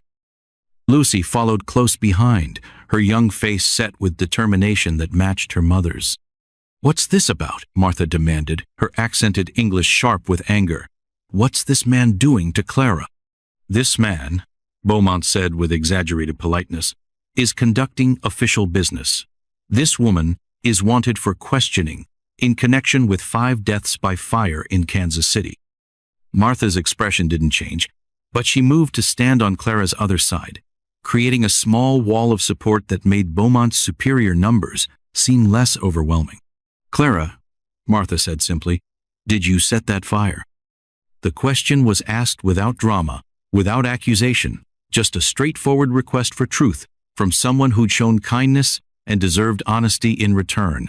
Lucy followed close behind, her young face set with determination that matched her mother's. "What's this about?" Martha demanded, her accented English sharp with anger. "What's this man doing to Clara?" "This man," Beaumont said with exaggerated politeness, "is conducting official business. This woman is wanted for questioning in connection with 5 deaths by fire in Kansas City." Martha's expression didn't change, but she moved to stand on Clara's other side, creating a small wall of support that made Beaumont's superior numbers seem less overwhelming. "Clara," Martha said simply, "did you set that fire?" The question was asked without drama, without accusation, just a straightforward request for truth from someone who'd shown kindness and deserved honesty in return.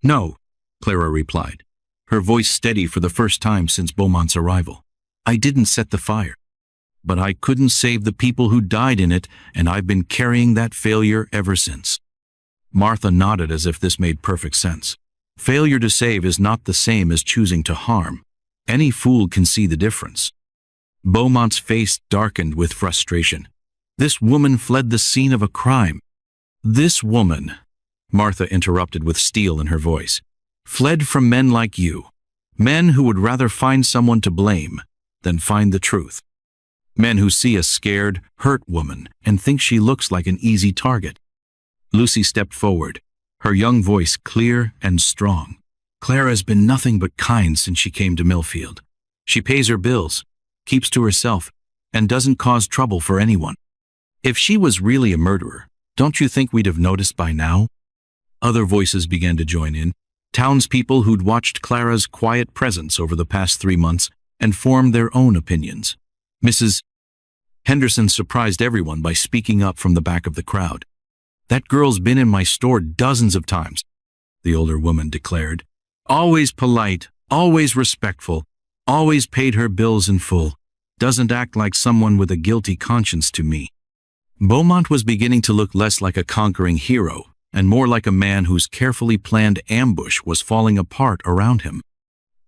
"No," Clara replied, her voice steady for the first time since Beaumont's arrival. "I didn't set the fire. But I couldn't save the people who died in it, and I've been carrying that failure ever since." Martha nodded as if this made perfect sense. Failure to save is not the same as choosing to harm. Any fool can see the difference. Beaumont's face darkened with frustration. This woman fled the scene of a crime. "This woman," Martha interrupted with steel in her voice, "fled from men like you, men who would rather find someone to blame than find the truth. Men who see a scared, hurt woman and think she looks like an easy target." Lucy stepped forward, her young voice clear and strong. "Clara's been nothing but kind since she came to Millfield. She pays her bills, keeps to herself, and doesn't cause trouble for anyone. If she was really a murderer, don't you think we'd have noticed by now?" Other voices began to join in, townspeople who'd watched Clara's quiet presence over the past 3 months and formed their own opinions. Mrs. Henderson surprised everyone by speaking up from the back of the crowd. "That girl's been in my store dozens of times," the older woman declared. "Always polite, always respectful, always paid her bills in full. Doesn't act like someone with a guilty conscience to me." Beaumont was beginning to look less like a conquering hero and more like a man whose carefully planned ambush was falling apart around him.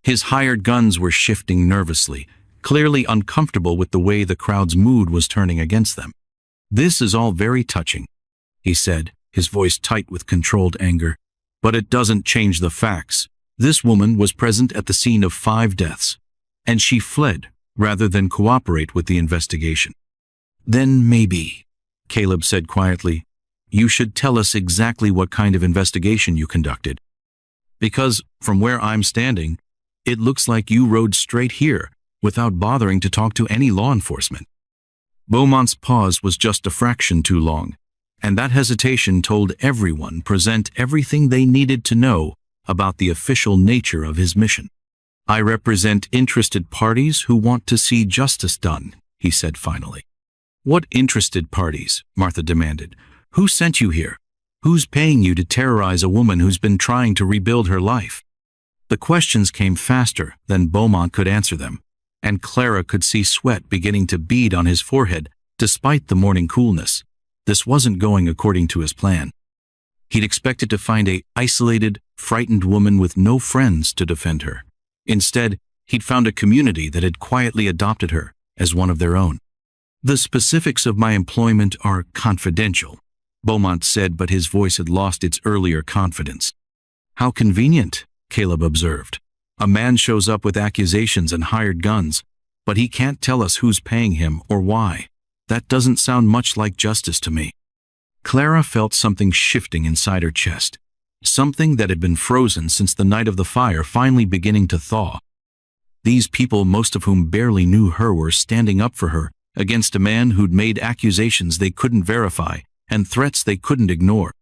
His hired guns were shifting nervously, clearly uncomfortable with the way the crowd's mood was turning against them. "This is all very touching," he said, his voice tight with controlled anger. "But it doesn't change the facts. This woman was present at the scene of 5 deaths, and she fled rather than cooperate with the investigation." "Then maybe," Caleb said quietly, "you should tell us exactly what kind of investigation you conducted. Because, from where I'm standing, it looks like you rode straight here without bothering to talk to any law enforcement." Beaumont's pause was just a fraction too long, and that hesitation told everyone present everything they needed to know about the official nature of his mission. "I represent interested parties who want to see justice done," he said finally. "What interested parties?" Martha demanded. "Who sent you here? Who's paying you to terrorize a woman who's been trying to rebuild her life?" The questions came faster than Beaumont could answer them, and Clara could see sweat beginning to bead on his forehead despite the morning coolness. This wasn't going according to his plan. He'd expected to find a isolated, frightened woman with no friends to defend her. Instead, he'd found a community that had quietly adopted her as one of their own. "The specifics of my employment are confidential," Beaumont said, but his voice had lost its earlier confidence. "How convenient," Caleb observed. "A man shows up with accusations and hired guns, but he can't tell us who's paying him or why. That doesn't sound much like justice to me." Clara felt something shifting inside her chest, something that had been frozen since the night of the fire finally beginning to thaw. These people, most of whom barely knew her, were standing up for her against a man who'd made accusations they couldn't verify and threats they couldn't ignore.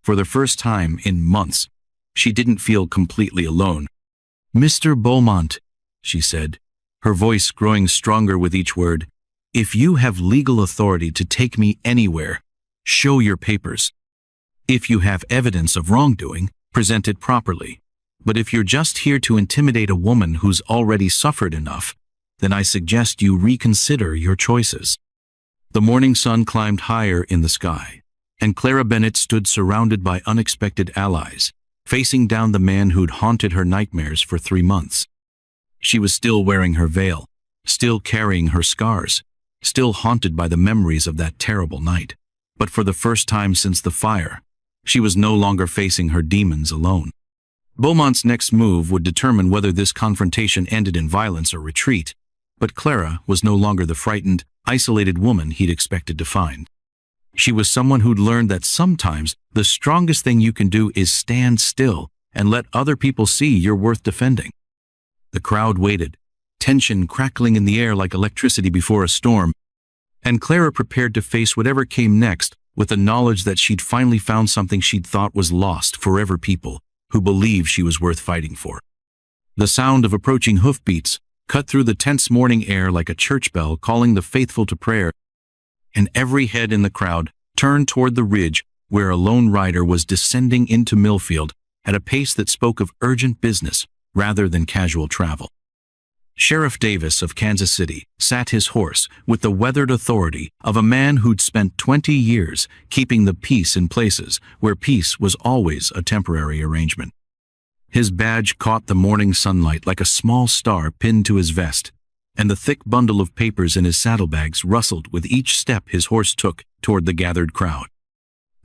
For the first time in months, she didn't feel completely alone. Mr. Beaumont, she said, her voice growing stronger with each word, if you have legal authority to take me anywhere, show your papers. If you have evidence of wrongdoing, present it properly. But if you're just here to intimidate a woman who's already suffered enough, then I suggest you reconsider your choices. The morning sun climbed higher in the sky, and Clara Bennett stood surrounded by unexpected allies, facing down the man who'd haunted her nightmares for 3 months. She was still wearing her veil, still carrying her scars, still haunted by the memories of that terrible night. But for the first time since the fire, she was no longer facing her demons alone. Beaumont's next move would determine whether this confrontation ended in violence or retreat, but Clara was no longer the frightened, isolated woman he'd expected to find. She was someone who'd learned that sometimes the strongest thing you can do is stand still and let other people see you're worth defending. The crowd waited, tension crackling in the air like electricity before a storm, and Clara prepared to face whatever came next with the knowledge that she'd finally found something she'd thought was lost forever: people who believed she was worth fighting for. The sound of approaching hoofbeats cut through the tense morning air like a church bell calling the faithful to prayer, and every head in the crowd turned toward the ridge where a lone rider was descending into Millfield at a pace that spoke of urgent business rather than casual travel. Sheriff Davis of Kansas City sat his horse with the weathered authority of a man who'd spent 20 years keeping the peace in places where peace was always a temporary arrangement. His badge caught the morning sunlight like a small star pinned to his vest, and the thick bundle of papers in his saddlebags rustled with each step his horse took toward the gathered crowd.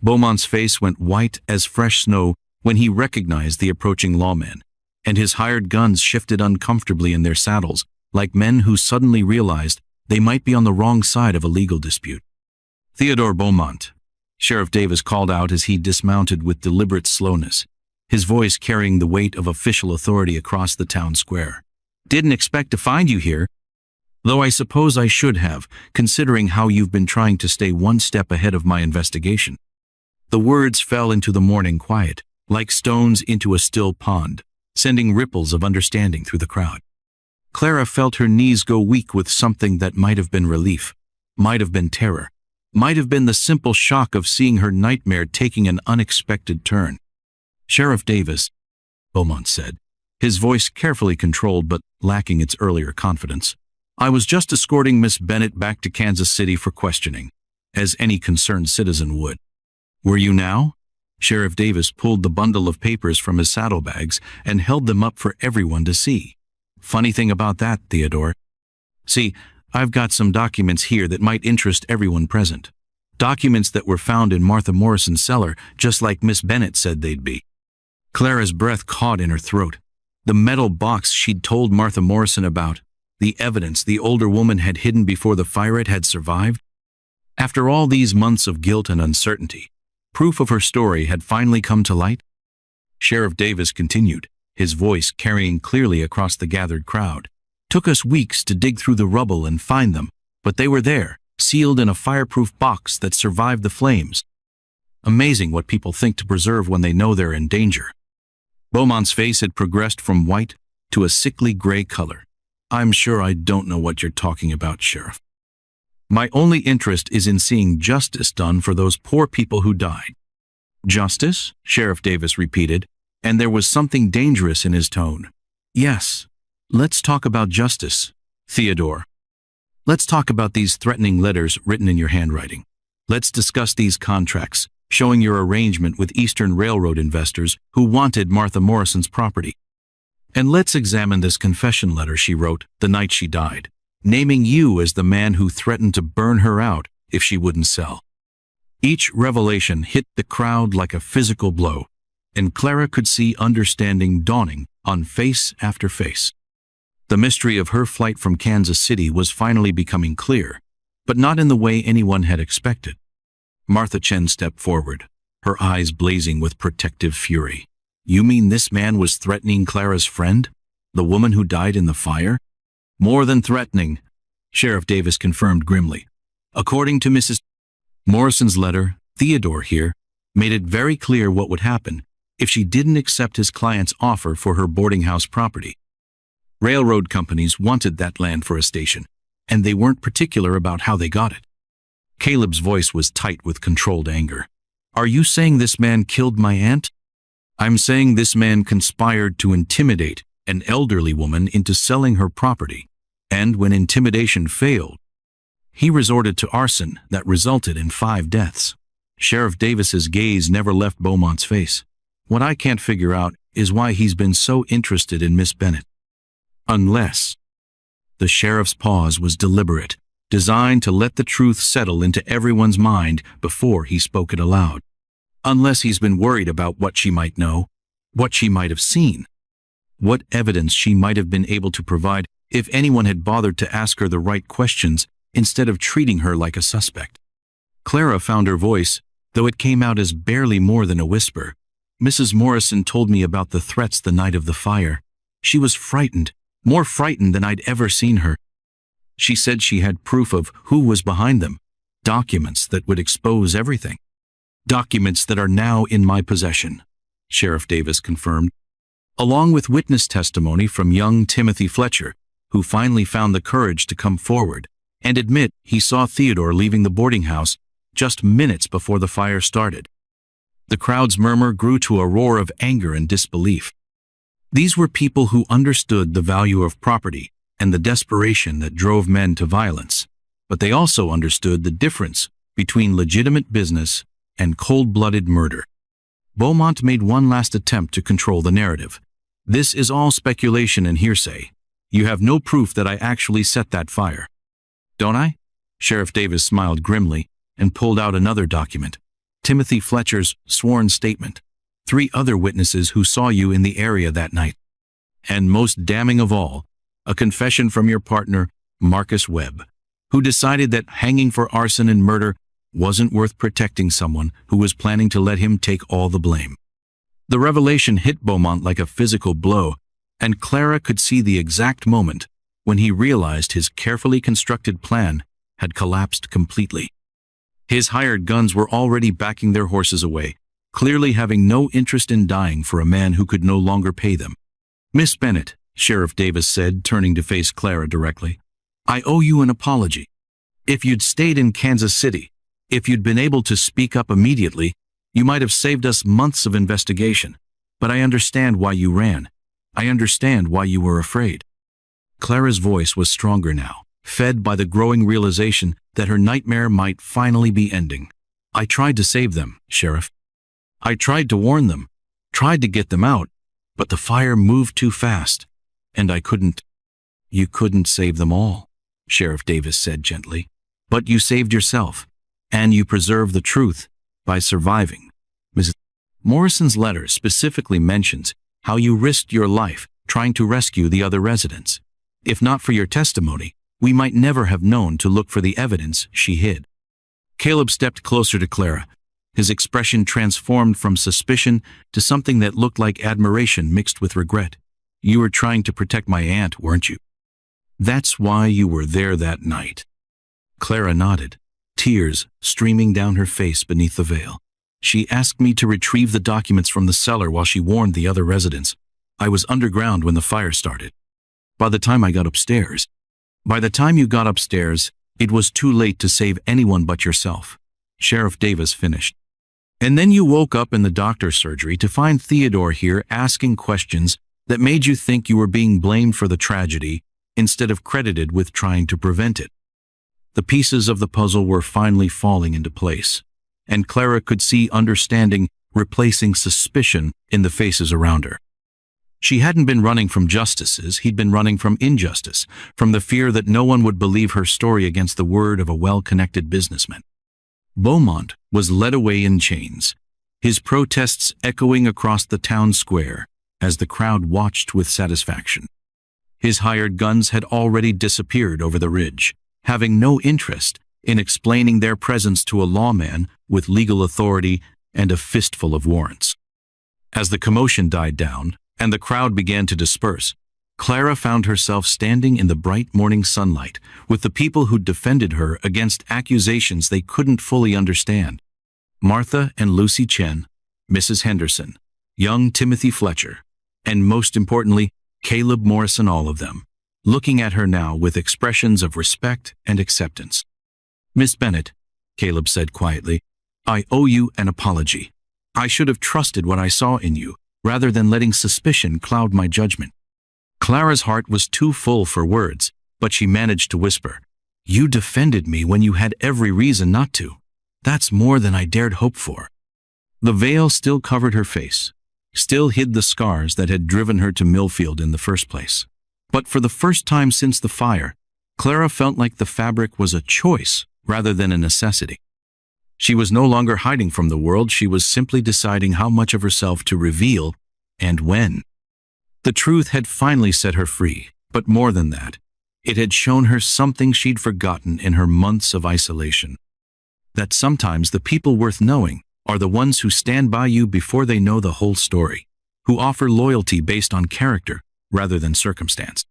Beaumont's face went white as fresh snow when he recognized the approaching lawman, and his hired guns shifted uncomfortably in their saddles, like men who suddenly realized they might be on the wrong side of a legal dispute. "Theodore Beaumont," Sheriff Davis called out as he dismounted with deliberate slowness, his voice carrying the weight of official authority across the town square. "Didn't expect to find you here, though I suppose I should have, considering how you've been trying to stay one step ahead of my investigation." The words fell into the morning quiet, like stones into a still pond, sending ripples of understanding through the crowd. Clara felt her knees go weak with something that might have been relief, might have been terror, might have been the simple shock of seeing her nightmare taking an unexpected turn. "Sheriff Davis," Beaumont said, his voice carefully controlled but lacking its earlier confidence, "I was just escorting Miss Bennett back to Kansas City for questioning, as any concerned citizen would." "Were you now?" Sheriff Davis pulled the bundle of papers from his saddlebags and held them up for everyone to see. "Funny thing about that, Theodore. See, I've got some documents here that might interest everyone present. Documents that were found in Martha Morrison's cellar, just like Miss Bennett said they'd be." Clara's breath caught in her throat. The metal box she'd told Martha Morrison about, the evidence the older woman had hidden before the fire had survived. After all these months of guilt and uncertainty, proof of her story had finally come to light. Sheriff Davis continued, his voice carrying clearly across the gathered crowd. "Took us weeks to dig through the rubble and find them, but they were there, sealed in a fireproof box that survived the flames. Amazing what people think to preserve when they know they're in danger." Beaumont's face had progressed from white to a sickly gray color. "I'm sure I don't know what you're talking about, Sheriff. My only interest is in seeing justice done for those poor people who died." "Justice?" Sheriff Davis repeated, and there was something dangerous in his tone. "Yes, let's talk about justice, Theodore. Let's talk about these threatening letters written in your handwriting. Let's discuss these contracts, showing your arrangement with Eastern Railroad investors who wanted Martha Morrison's property. And let's examine this confession letter she wrote the night she died, naming you as the man who threatened to burn her out if she wouldn't sell." Each revelation hit the crowd like a physical blow, and Clara could see understanding dawning on face after face. The mystery of her flight from Kansas City was finally becoming clear, but not in the way anyone had expected. Martha Chen stepped forward, her eyes blazing with protective fury. "You mean this man was threatening Clara's friend, the woman who died in the fire?" "More than threatening," Sheriff Davis confirmed grimly. "According to Mrs. Morrison's letter, Theodore here made it very clear what would happen if she didn't accept his client's offer for her boarding house property. Railroad companies wanted that land for a station, and they weren't particular about how they got it. Caleb's voice was tight with controlled anger. Are you saying this man killed my aunt? I'm saying this man conspired to intimidate an elderly woman into selling her property, and when intimidation failed, he resorted to arson that resulted in 5 deaths. Sheriff Davis's gaze never left Beaumont's face. What I can't figure out is why he's been so interested in Miss Bennet. Unless... The sheriff's pause was deliberate, designed to let the truth settle into everyone's mind before he spoke it aloud. Unless he's been worried about what she might know, what she might have seen, what evidence she might have been able to provide if anyone had bothered to ask her the right questions instead of treating her like a suspect. Clara found her voice, though it came out as barely more than a whisper. Mrs. Morrison told me about the threats the night of the fire. She was frightened, more frightened than I'd ever seen her. She said she had proof of who was behind them, documents that would expose everything. Documents that are now in my possession, Sheriff Davis confirmed, along with witness testimony from young Timothy Fletcher, who finally found the courage to come forward and admit he saw Theodore leaving the boarding house just minutes before the fire started. The crowd's murmur grew to a roar of anger and disbelief. These were people who understood the value of property and the desperation that drove men to violence, but they also understood the difference between legitimate business and cold-blooded murder. Beaumont made one last attempt to control the narrative. This is all speculation and hearsay. You have no proof that I actually set that fire. Don't I? Sheriff Davis smiled grimly and pulled out another document. Timothy Fletcher's sworn statement. 3 other witnesses who saw you in the area that night. And most damning of all, a confession from your partner, Marcus Webb, who decided that hanging for arson and murder wasn't worth protecting someone who was planning to let him take all the blame. The revelation hit Beaumont like a physical blow, and Clara could see the exact moment when he realized his carefully constructed plan had collapsed completely. His hired guns were already backing their horses away, clearly having no interest in dying for a man who could no longer pay them. Miss Bennet, Sheriff Davis said, turning to face Clara directly, I owe you an apology. If you'd stayed in Kansas City, if you'd been able to speak up immediately, you might have saved us months of investigation. But I understand why you ran. I understand why you were afraid. Clara's voice was stronger now, fed by the growing realization that her nightmare might finally be ending. I tried to save them, Sheriff. I tried to warn them, tried to get them out, but the fire moved too fast, and I couldn't. You couldn't save them all, Sheriff Davis said gently, but you saved yourself, and you preserved the truth by surviving. Mrs. Morrison's letter specifically mentions how you risked your life trying to rescue the other residents. If not for your testimony, we might never have known to look for the evidence she hid. Caleb stepped closer to Clara, his expression transformed from suspicion to something that looked like admiration mixed with regret. You were trying to protect my aunt, weren't you? That's why you were there that night. Clara nodded, tears streaming down her face beneath the veil. She asked me to retrieve the documents from the cellar while she warned the other residents. I was underground when the fire started. By the time you got upstairs, it was too late to save anyone but yourself. Sheriff Davis finished. And then you woke up in the doctor's surgery to find Theodore here asking questions that made you think you were being blamed for the tragedy instead of credited with trying to prevent it. The pieces of the puzzle were finally falling into place, and Clara could see understanding replacing suspicion in the faces around her. She hadn't been running from justices, he'd been running from injustice, from the fear that no one would believe her story against the word of a well-connected businessman. Beaumont was led away in chains, his protests echoing across the town square as the crowd watched with satisfaction. His hired guns had already disappeared over the ridge, having no interest in explaining their presence to a lawman with legal authority and a fistful of warrants. As the commotion died down and the crowd began to disperse, Clara found herself standing in the bright morning sunlight with the people who defended her against accusations they couldn't fully understand. Martha and Lucy Chen, Mrs. Henderson, young Timothy Fletcher, and most importantly, Caleb, Morrison, all of them, looking at her now with expressions of respect and acceptance. "Miss Bennet," Caleb said quietly, "I owe you an apology. I should have trusted what I saw in you, rather than letting suspicion cloud my judgment." Clara's heart was too full for words, but she managed to whisper, "You defended me when you had every reason not to. That's more than I dared hope for." The veil still covered her face, still hid the scars that had driven her to Millfield in the first place. But for the first time since the fire, Clara felt like the fabric was a choice rather than a necessity. She was no longer hiding from the world, she was simply deciding how much of herself to reveal and when. The truth had finally set her free, but more than that, it had shown her something she'd forgotten in her months of isolation. That sometimes the people worth knowing are the ones who stand by you before they know the whole story, who offer loyalty based on character rather than circumstance.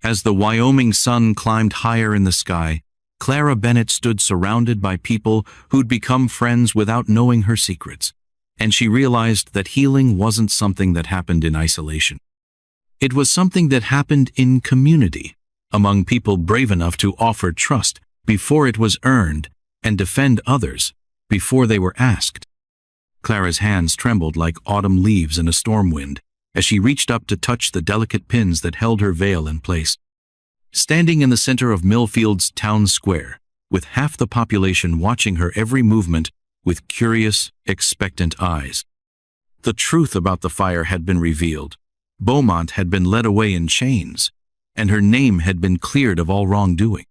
As the Wyoming sun climbed higher in the sky, Clara Bennett stood surrounded by people who'd become friends without knowing her secrets, and she realized that healing wasn't something that happened in isolation. It was something that happened in community, among people brave enough to offer trust before it was earned and defend others before they were asked. Clara's hands trembled like autumn leaves in a storm wind as she reached up to touch the delicate pins that held her veil in place. Standing in the center of Millfield's town square, with half the population watching her every movement with curious, expectant eyes, the truth about the fire had been revealed. Beaumont had been led away in chains, and her name had been cleared of all wrongdoing.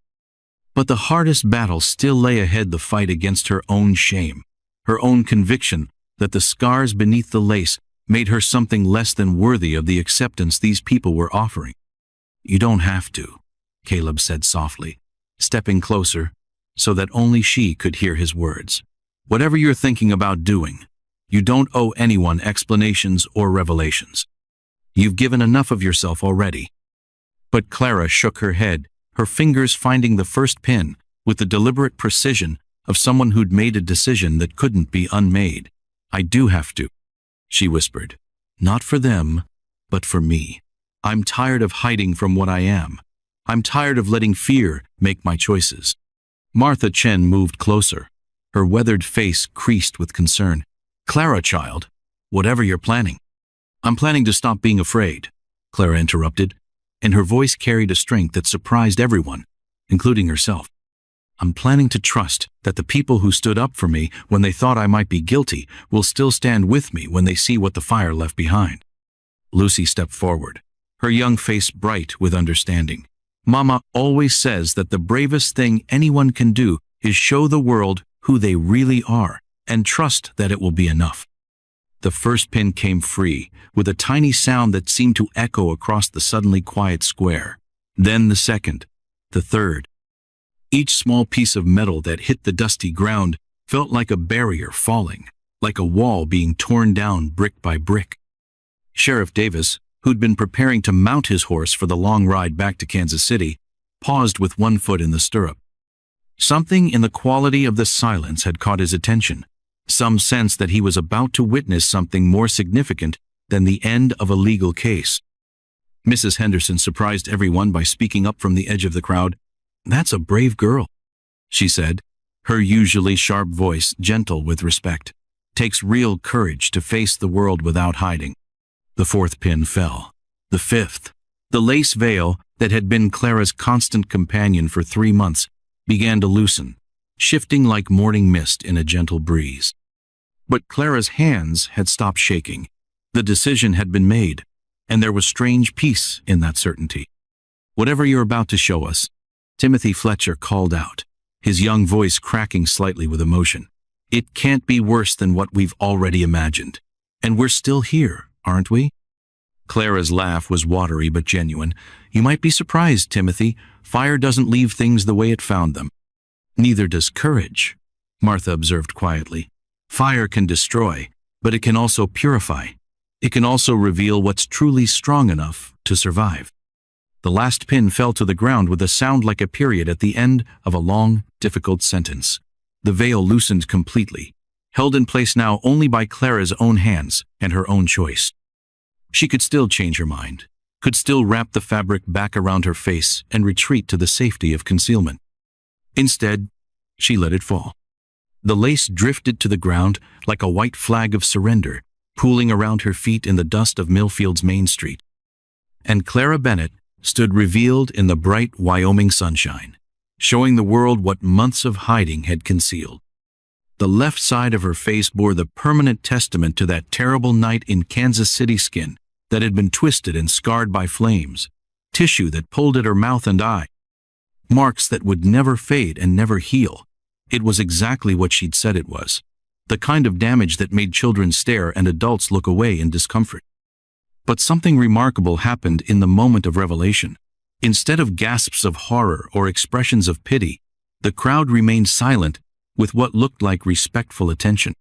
But the hardest battle still lay ahead, the fight against her own shame, her own conviction that the scars beneath the lace made her something less than worthy of the acceptance these people were offering. "You don't have to," Caleb said softly, stepping closer so that only she could hear his words. "Whatever you're thinking about doing, you don't owe anyone explanations or revelations. You've given enough of yourself already." But Clara shook her head, her fingers finding the first pin with the deliberate precision of someone who'd made a decision that couldn't be unmade. "I do have to," she whispered. "Not for them, but for me. I'm tired of hiding from what I am. I'm tired of letting fear make my choices." Martha Chen moved closer, her weathered face creased with concern. "Clara, child, whatever you're planning." "I'm planning to stop being afraid," Clara interrupted, and her voice carried a strength that surprised everyone, including herself. "I'm planning to trust that the people who stood up for me when they thought I might be guilty will still stand with me when they see what the fire left behind." Lucy stepped forward, her young face bright with understanding. "Mama always says that the bravest thing anyone can do is show the world who they really are and trust that it will be enough." The first pin came free, with a tiny sound that seemed to echo across the suddenly quiet square. Then the second, the third. Each small piece of metal that hit the dusty ground felt like a barrier falling, like a wall being torn down brick by brick. Sheriff Davis, who'd been preparing to mount his horse for the long ride back to Kansas City, paused with one foot in the stirrup. Something in the quality of the silence had caught his attention, some sense that he was about to witness something more significant than the end of a legal case. Mrs. Henderson surprised everyone by speaking up from the edge of the crowd. "That's a brave girl," she said, her usually sharp voice gentle with respect. "Takes real courage to face the world without hiding." The fourth pin fell. The fifth, the lace veil that had been Clara's constant companion for 3 months, began to loosen, shifting like morning mist in a gentle breeze. But Clara's hands had stopped shaking. The decision had been made, and there was strange peace in that certainty. "Whatever you're about to show us," Timothy Fletcher called out, his young voice cracking slightly with emotion, "it can't be worse than what we've already imagined. And we're still here, aren't we?" Clara's laugh was watery but genuine. "You might be surprised, Timothy. Fire doesn't leave things the way it found them." "Neither does courage," Martha observed quietly. "Fire can destroy, but it can also purify. It can also reveal what's truly strong enough to survive." The last pin fell to the ground with a sound like a period at the end of a long, difficult sentence. The veil loosened completely, held in place now only by Clara's own hands and her own choice. She could still change her mind, could still wrap the fabric back around her face and retreat to the safety of concealment. Instead, she let it fall. The lace drifted to the ground like a white flag of surrender, pooling around her feet in the dust of Millfield's Main Street. And Clara Bennett stood revealed in the bright Wyoming sunshine, showing the world what months of hiding had concealed. The left side of her face bore the permanent testament to that terrible night in Kansas City skin that had been twisted and scarred by flames, tissue that pulled at her mouth and eye, marks that would never fade and never heal. It was exactly what she'd said it was, the kind of damage that made children stare and adults look away in discomfort. But something remarkable happened in the moment of revelation. Instead of gasps of horror or expressions of pity, the crowd remained silent with what looked like respectful attention.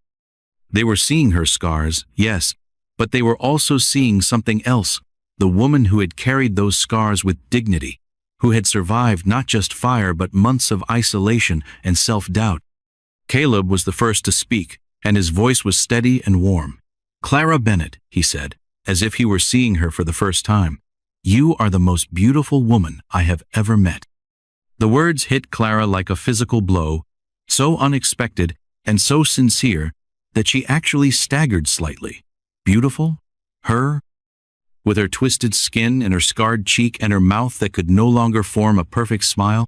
They were seeing her scars, yes, but they were also seeing something else, the woman who had carried those scars with dignity, who had survived not just fire but months of isolation and self-doubt. Caleb was the first to speak, and his voice was steady and warm. "Clara Bennett," he said, as if he were seeing her for the first time, "you are the most beautiful woman I have ever met." The words hit Clara like a physical blow, so unexpected and so sincere that she actually staggered slightly. Beautiful? Her? With her twisted skin and her scarred cheek and her mouth that could no longer form a perfect smile?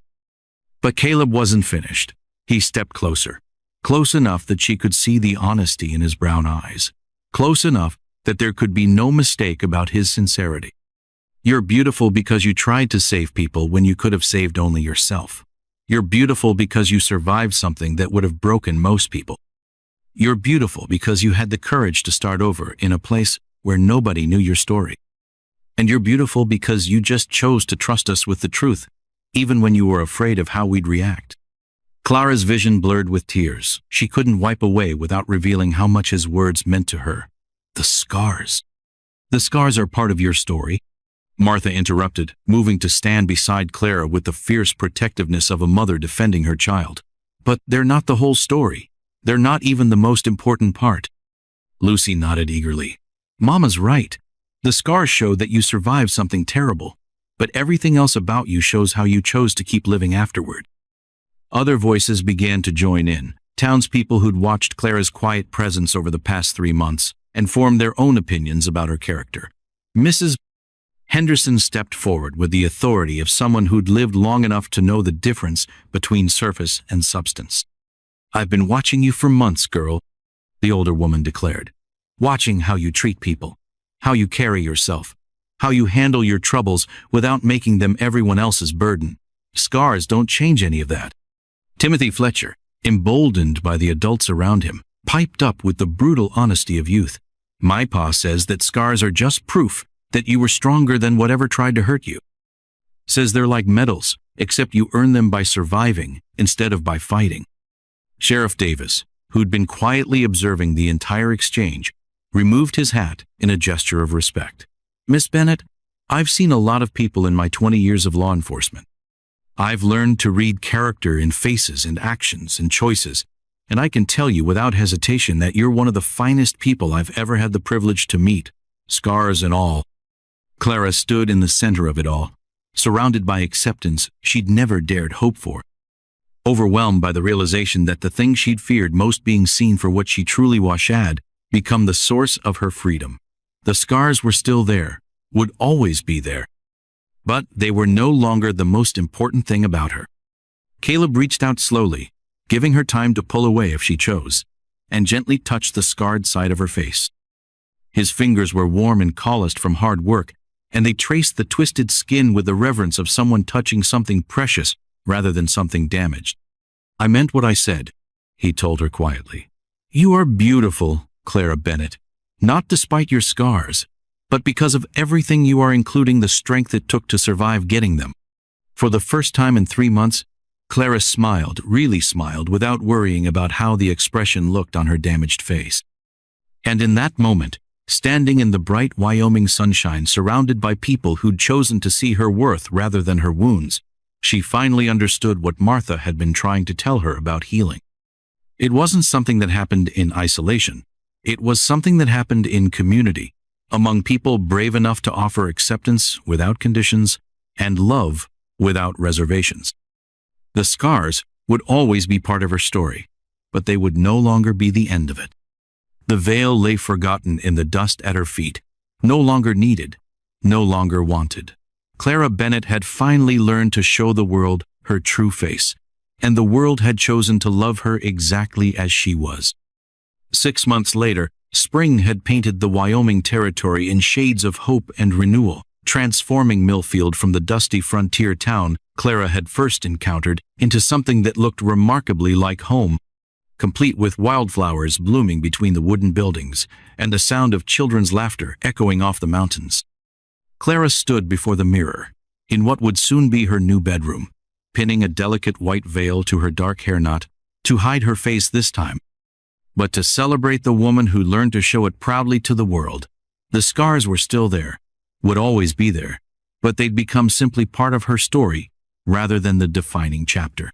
But Caleb wasn't finished. He stepped closer, close enough that she could see the honesty in his brown eyes, close enough that there could be no mistake about his sincerity. "You're beautiful because you tried to save people when you could have saved only yourself. You're beautiful because you survived something that would have broken most people. You're beautiful because you had the courage to start over in a place where nobody knew your story. And you're beautiful because you just chose to trust us with the truth, even when you were afraid of how we'd react." Clara's vision blurred with tears. She couldn't wipe away without revealing how much his words meant to her. The scars. "The scars are part of your story," Martha interrupted, moving to stand beside Clara with the fierce protectiveness of a mother defending her child. "But they're not the whole story. They're not even the most important part." Lucy nodded eagerly. "Mama's right. The scars show that you survived something terrible, but everything else about you shows how you chose to keep living afterward." Other voices began to join in, townspeople who'd watched Clara's quiet presence over the past 3 months and formed their own opinions about her character. Mrs. Henderson stepped forward with the authority of someone who'd lived long enough to know the difference between surface and substance. "I've been watching you for months, girl," the older woman declared. "Watching how you treat people, how you carry yourself, how you handle your troubles without making them everyone else's burden. Scars don't change any of that." Timothy Fletcher, emboldened by the adults around him, piped up with the brutal honesty of youth. "My pa says that scars are just proof that you were stronger than whatever tried to hurt you. Says they're like medals, except you earn them by surviving instead of by fighting." Sheriff Davis, who'd been quietly observing the entire exchange, removed his hat in a gesture of respect. "Miss Bennett, I've seen a lot of people in my 20 years of law enforcement. I've learned to read character in faces and actions and choices, and I can tell you without hesitation that you're one of the finest people I've ever had the privilege to meet, scars and all." Clara stood in the center of it all, surrounded by acceptance she'd never dared hope for, overwhelmed by the realization that the thing she'd feared most, being seen for what she truly was, had become the source of her freedom. The scars were still there, would always be there, but they were no longer the most important thing about her. Caleb reached out slowly, giving her time to pull away if she chose, and gently touched the scarred side of her face. His fingers were warm and calloused from hard work, and they traced the twisted skin with the reverence of someone touching something precious rather than something damaged. "I meant what I said," he told her quietly. "You are beautiful, Clara Bennett, not despite your scars, but because of everything you are, including the strength it took to survive getting them." For the first time in 3 months, Clara smiled, really smiled, without worrying about how the expression looked on her damaged face. And in that moment, standing in the bright Wyoming sunshine, surrounded by people who'd chosen to see her worth rather than her wounds, she finally understood what Martha had been trying to tell her about healing. It wasn't something that happened in isolation. It was something that happened in community, among people brave enough to offer acceptance without conditions and love without reservations. The scars would always be part of her story, but they would no longer be the end of it. The veil lay forgotten in the dust at her feet, no longer needed, no longer wanted. Clara Bennett had finally learned to show the world her true face, and the world had chosen to love her exactly as she was. 6 months later, spring had painted the Wyoming territory in shades of hope and renewal, transforming Millfield from the dusty frontier town Clara had first encountered into something that looked remarkably like home, complete with wildflowers blooming between the wooden buildings and the sound of children's laughter echoing off the mountains. Clara stood before the mirror, in what would soon be her new bedroom, pinning a delicate white veil to her dark hair knot to hide her face this time, but to celebrate the woman who learned to show it proudly to the world. The scars were still there, would always be there, but they'd become simply part of her story rather than the defining chapter.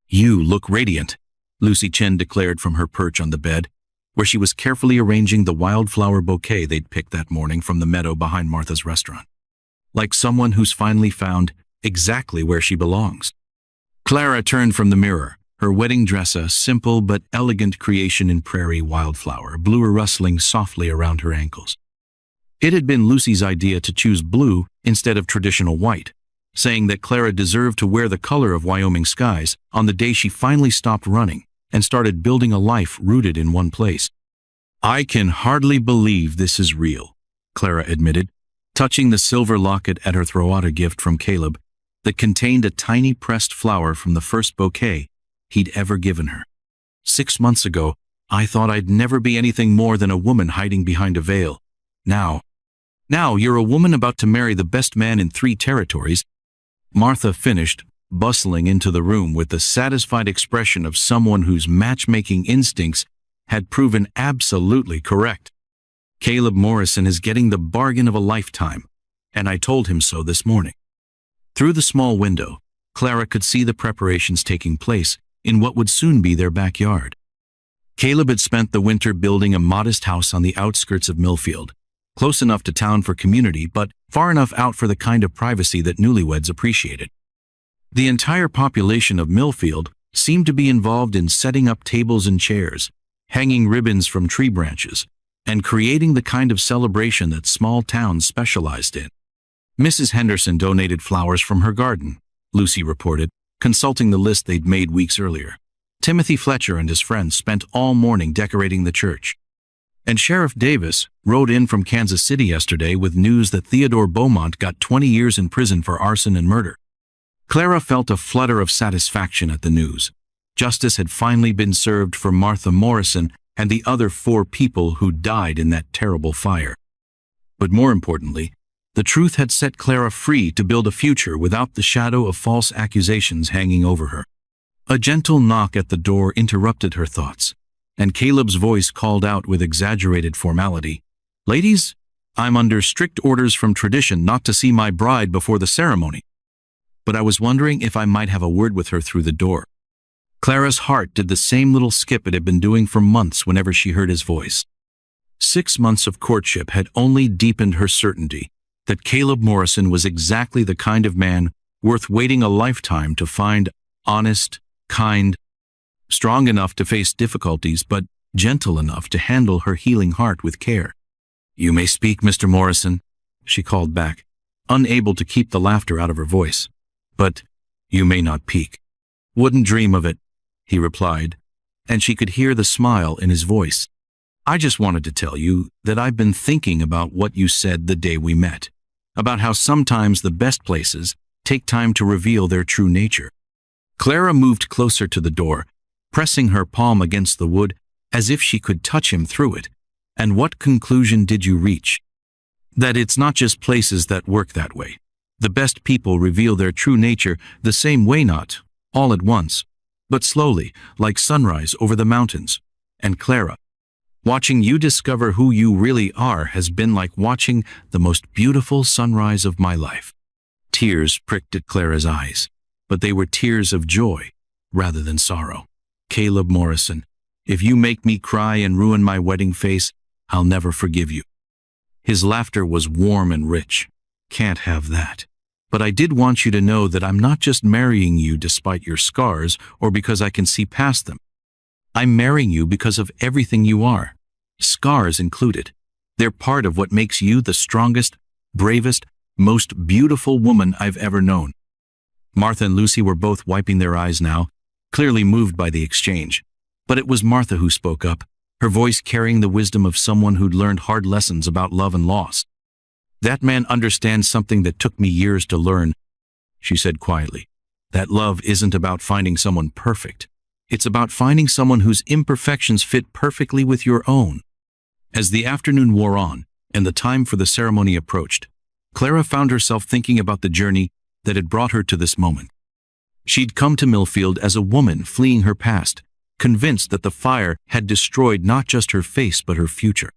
"You look radiant," Lucy Chen declared from her perch on the bed, where she was carefully arranging the wildflower bouquet they'd picked that morning from the meadow behind Martha's restaurant. "Like someone who's finally found exactly where she belongs." Clara turned from the mirror, her wedding dress a simple but elegant creation in prairie wildflower, blue rustling softly around her ankles. It had been Lucy's idea to choose blue instead of traditional white, saying that Clara deserved to wear the color of Wyoming skies on the day she finally stopped running and started building a life rooted in one place. "I can hardly believe this is real," Clara admitted, touching the silver locket at her throw-out, a gift from Caleb that contained a tiny pressed flower from the first bouquet he'd ever given her. "6 months ago, I thought I'd never be anything more than a woman hiding behind a veil. Now you're a woman about to marry the best man in 3 territories." Martha finished, bustling into the room with the satisfied expression of someone whose matchmaking instincts had proven absolutely correct. "Caleb Morrison is getting the bargain of a lifetime, and I told him so this morning." Through the small window, Clara could see the preparations taking place in what would soon be their backyard. Caleb had spent the winter building a modest house on the outskirts of Millfield, close enough to town for community, but far enough out for the kind of privacy that newlyweds appreciated. The entire population of Millfield seemed to be involved in setting up tables and chairs, hanging ribbons from tree branches, and creating the kind of celebration that small towns specialized in. "Mrs. Henderson donated flowers from her garden," Lucy reported, consulting the list they'd made weeks earlier. "Timothy Fletcher and his friends spent all morning decorating the church. And Sheriff Davis rode in from Kansas City yesterday with news that Theodore Beaumont got 20 years in prison for arson and murder." Clara felt a flutter of satisfaction at the news. Justice had finally been served for Martha Morrison and the other 4 people who died in that terrible fire. But more importantly, the truth had set Clara free to build a future without the shadow of false accusations hanging over her. A gentle knock at the door interrupted her thoughts, and Caleb's voice called out with exaggerated formality, "Ladies, I'm under strict orders from tradition not to see my bride before the ceremony, but I was wondering if I might have a word with her through the door." Clara's heart did the same little skip it had been doing for months whenever she heard his voice. 6 months of courtship had only deepened her certainty that Caleb Morrison was exactly the kind of man worth waiting a lifetime to find, honest, kind, strong enough to face difficulties, but gentle enough to handle her healing heart with care. "You may speak, Mr. Morrison," she called back, unable to keep the laughter out of her voice. "But you may not peek." "Wouldn't dream of it," he replied, and she could hear the smile in his voice. "I just wanted to tell you that I've been thinking about what you said the day we met, about how sometimes the best places take time to reveal their true nature." Clara moved closer to the door, pressing her palm against the wood as if she could touch him through it. "And what conclusion did you reach?" "That it's not just places that work that way. The best people reveal their true nature the same way, not all at once, but slowly, like sunrise over the mountains. And Clara, watching you discover who you really are has been like watching the most beautiful sunrise of my life." Tears pricked at Clara's eyes, but they were tears of joy rather than sorrow. "Caleb Morrison, if you make me cry and ruin my wedding face, I'll never forgive you." His laughter was warm and rich. "Can't have that. But I did want you to know that I'm not just marrying you despite your scars or because I can see past them. I'm marrying you because of everything you are, scars included. They're part of what makes you the strongest, bravest, most beautiful woman I've ever known." Martha and Lucy were both wiping their eyes now, clearly moved by the exchange. But it was Martha who spoke up, her voice carrying the wisdom of someone who'd learned hard lessons about love and loss. "That man understands something that took me years to learn," she said quietly. "That love isn't about finding someone perfect. It's about finding someone whose imperfections fit perfectly with your own." As the afternoon wore on and the time for the ceremony approached, Clara found herself thinking about the journey that had brought her to this moment. She'd come to Millfield as a woman fleeing her past, convinced that the fire had destroyed not just her face but her future.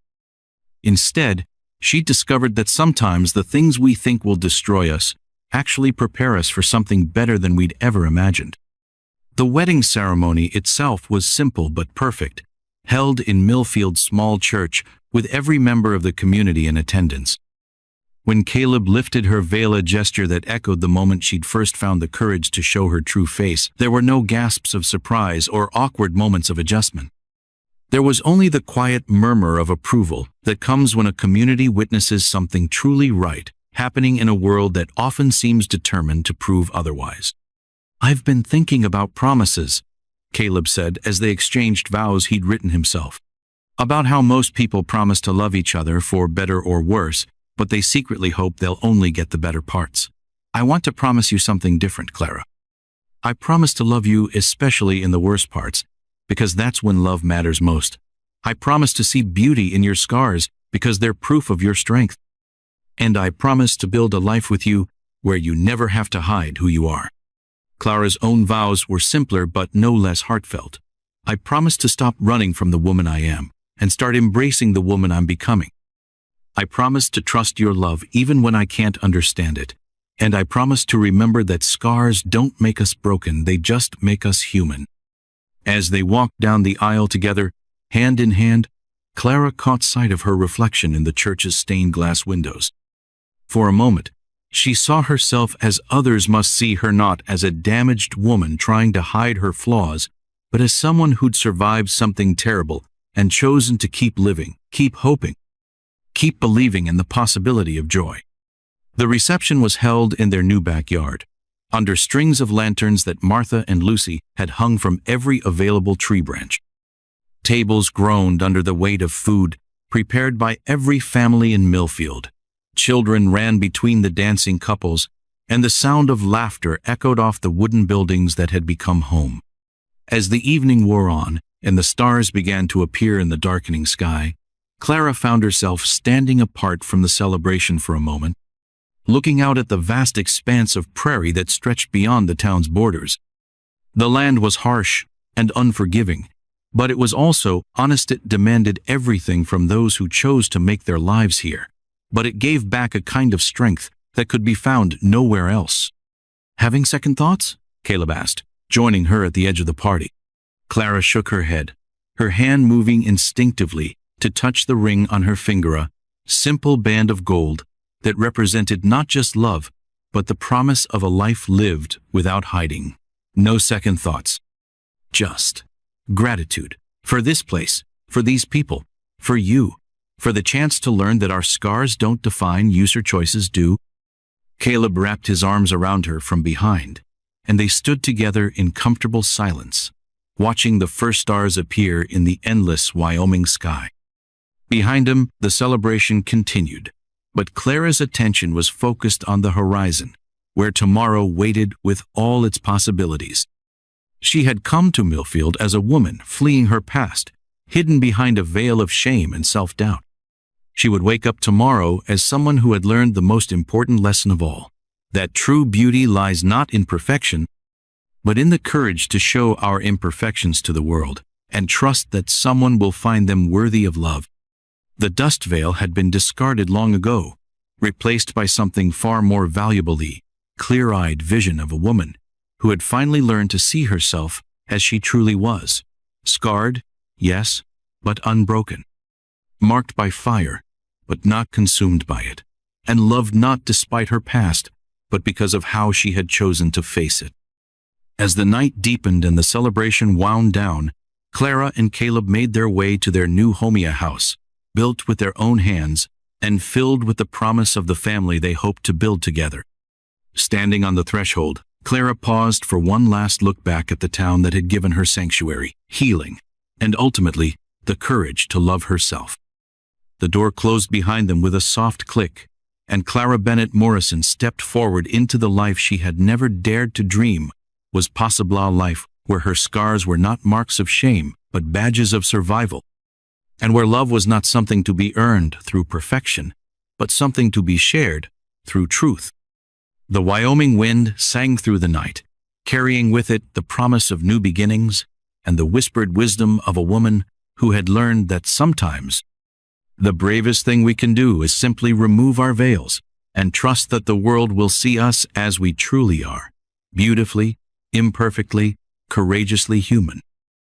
Instead, she discovered that sometimes the things we think will destroy us actually prepare us for something better than we'd ever imagined. The wedding ceremony itself was simple but perfect, held in Millfield's small church with every member of the community in attendance. When Caleb lifted her veil, a gesture that echoed the moment she'd first found the courage to show her true face, there were no gasps of surprise or awkward moments of adjustment. There was only the quiet murmur of approval that comes when a community witnesses something truly right happening in a world that often seems determined to prove otherwise. "I've been thinking about promises," Caleb said as they exchanged vows he'd written himself. "About how most people promise to love each other for better or worse, but they secretly hope they'll only get the better parts. I want to promise you something different, Clara. I promise to love you especially in the worst parts, because that's when love matters most. I promise to see beauty in your scars because they're proof of your strength. And I promise to build a life with you where you never have to hide who you are." Clara's own vows were simpler but no less heartfelt. "I promise to stop running from the woman I am and start embracing the woman I'm becoming. I promise to trust your love even when I can't understand it. And I promise to remember that scars don't make us broken, they just make us human." As they walked down the aisle together, hand in hand, Clara caught sight of her reflection in the church's stained glass windows. For a moment, she saw herself as others must see her, not as a damaged woman trying to hide her flaws, but as someone who'd survived something terrible and chosen to keep living, keep hoping, keep believing in the possibility of joy. The reception was held in their new backyard, under strings of lanterns that Martha and Lucy had hung from every available tree branch. Tables groaned under the weight of food prepared by every family in Millfield. Children ran between the dancing couples, and the sound of laughter echoed off the wooden buildings that had become home. As the evening wore on and the stars began to appear in the darkening sky, Clara found herself standing apart from the celebration for a moment, looking out at the vast expanse of prairie that stretched beyond the town's borders. The land was harsh and unforgiving, but it was also honest. It demanded everything from those who chose to make their lives here, but it gave back a kind of strength that could be found nowhere else. "Having second thoughts?" Caleb asked, joining her at the edge of the party. Clara shook her head, her hand moving instinctively to touch the ring on her finger, a simple band of gold that represented not just love, but the promise of a life lived without hiding. No second thoughts. Just gratitude for this place, for these people, for you, for the chance to learn that our scars don't define you, your choices do. Caleb wrapped his arms around her from behind, and they stood together in comfortable silence, watching the first stars appear in the endless Wyoming sky. Behind him, the celebration continued, but Clara's attention was focused on the horizon, where tomorrow waited with all its possibilities. She had come to Millfield as a woman fleeing her past, hidden behind a veil of shame and self-doubt. She would wake up tomorrow as someone who had learned the most important lesson of all, that true beauty lies not in perfection, but in the courage to show our imperfections to the world and trust that someone will find them worthy of love. The dust veil had been discarded long ago, replaced by something far more valuable, the clear-eyed vision of a woman who had finally learned to see herself as she truly was, scarred, yes, but unbroken, marked by fire, but not consumed by it, and loved not despite her past, but because of how she had chosen to face it. As the night deepened and the celebration wound down, Clara and Caleb made their way to their new Homia house, built with their own hands and filled with the promise of the family they hoped to build together. Standing on the threshold, Clara paused for one last look back at the town that had given her sanctuary, healing, and ultimately, the courage to love herself. The door closed behind them with a soft click, and Clara Bennett Morrison stepped forward into the life she had never dared to dream was possible, a life where her scars were not marks of shame, but badges of survival, and where love was not something to be earned through perfection, but something to be shared through truth. The Wyoming wind sang through the night, carrying with it the promise of new beginnings and the whispered wisdom of a woman who had learned that sometimes the bravest thing we can do is simply remove our veils and trust that the world will see us as we truly are, beautifully, imperfectly, courageously human.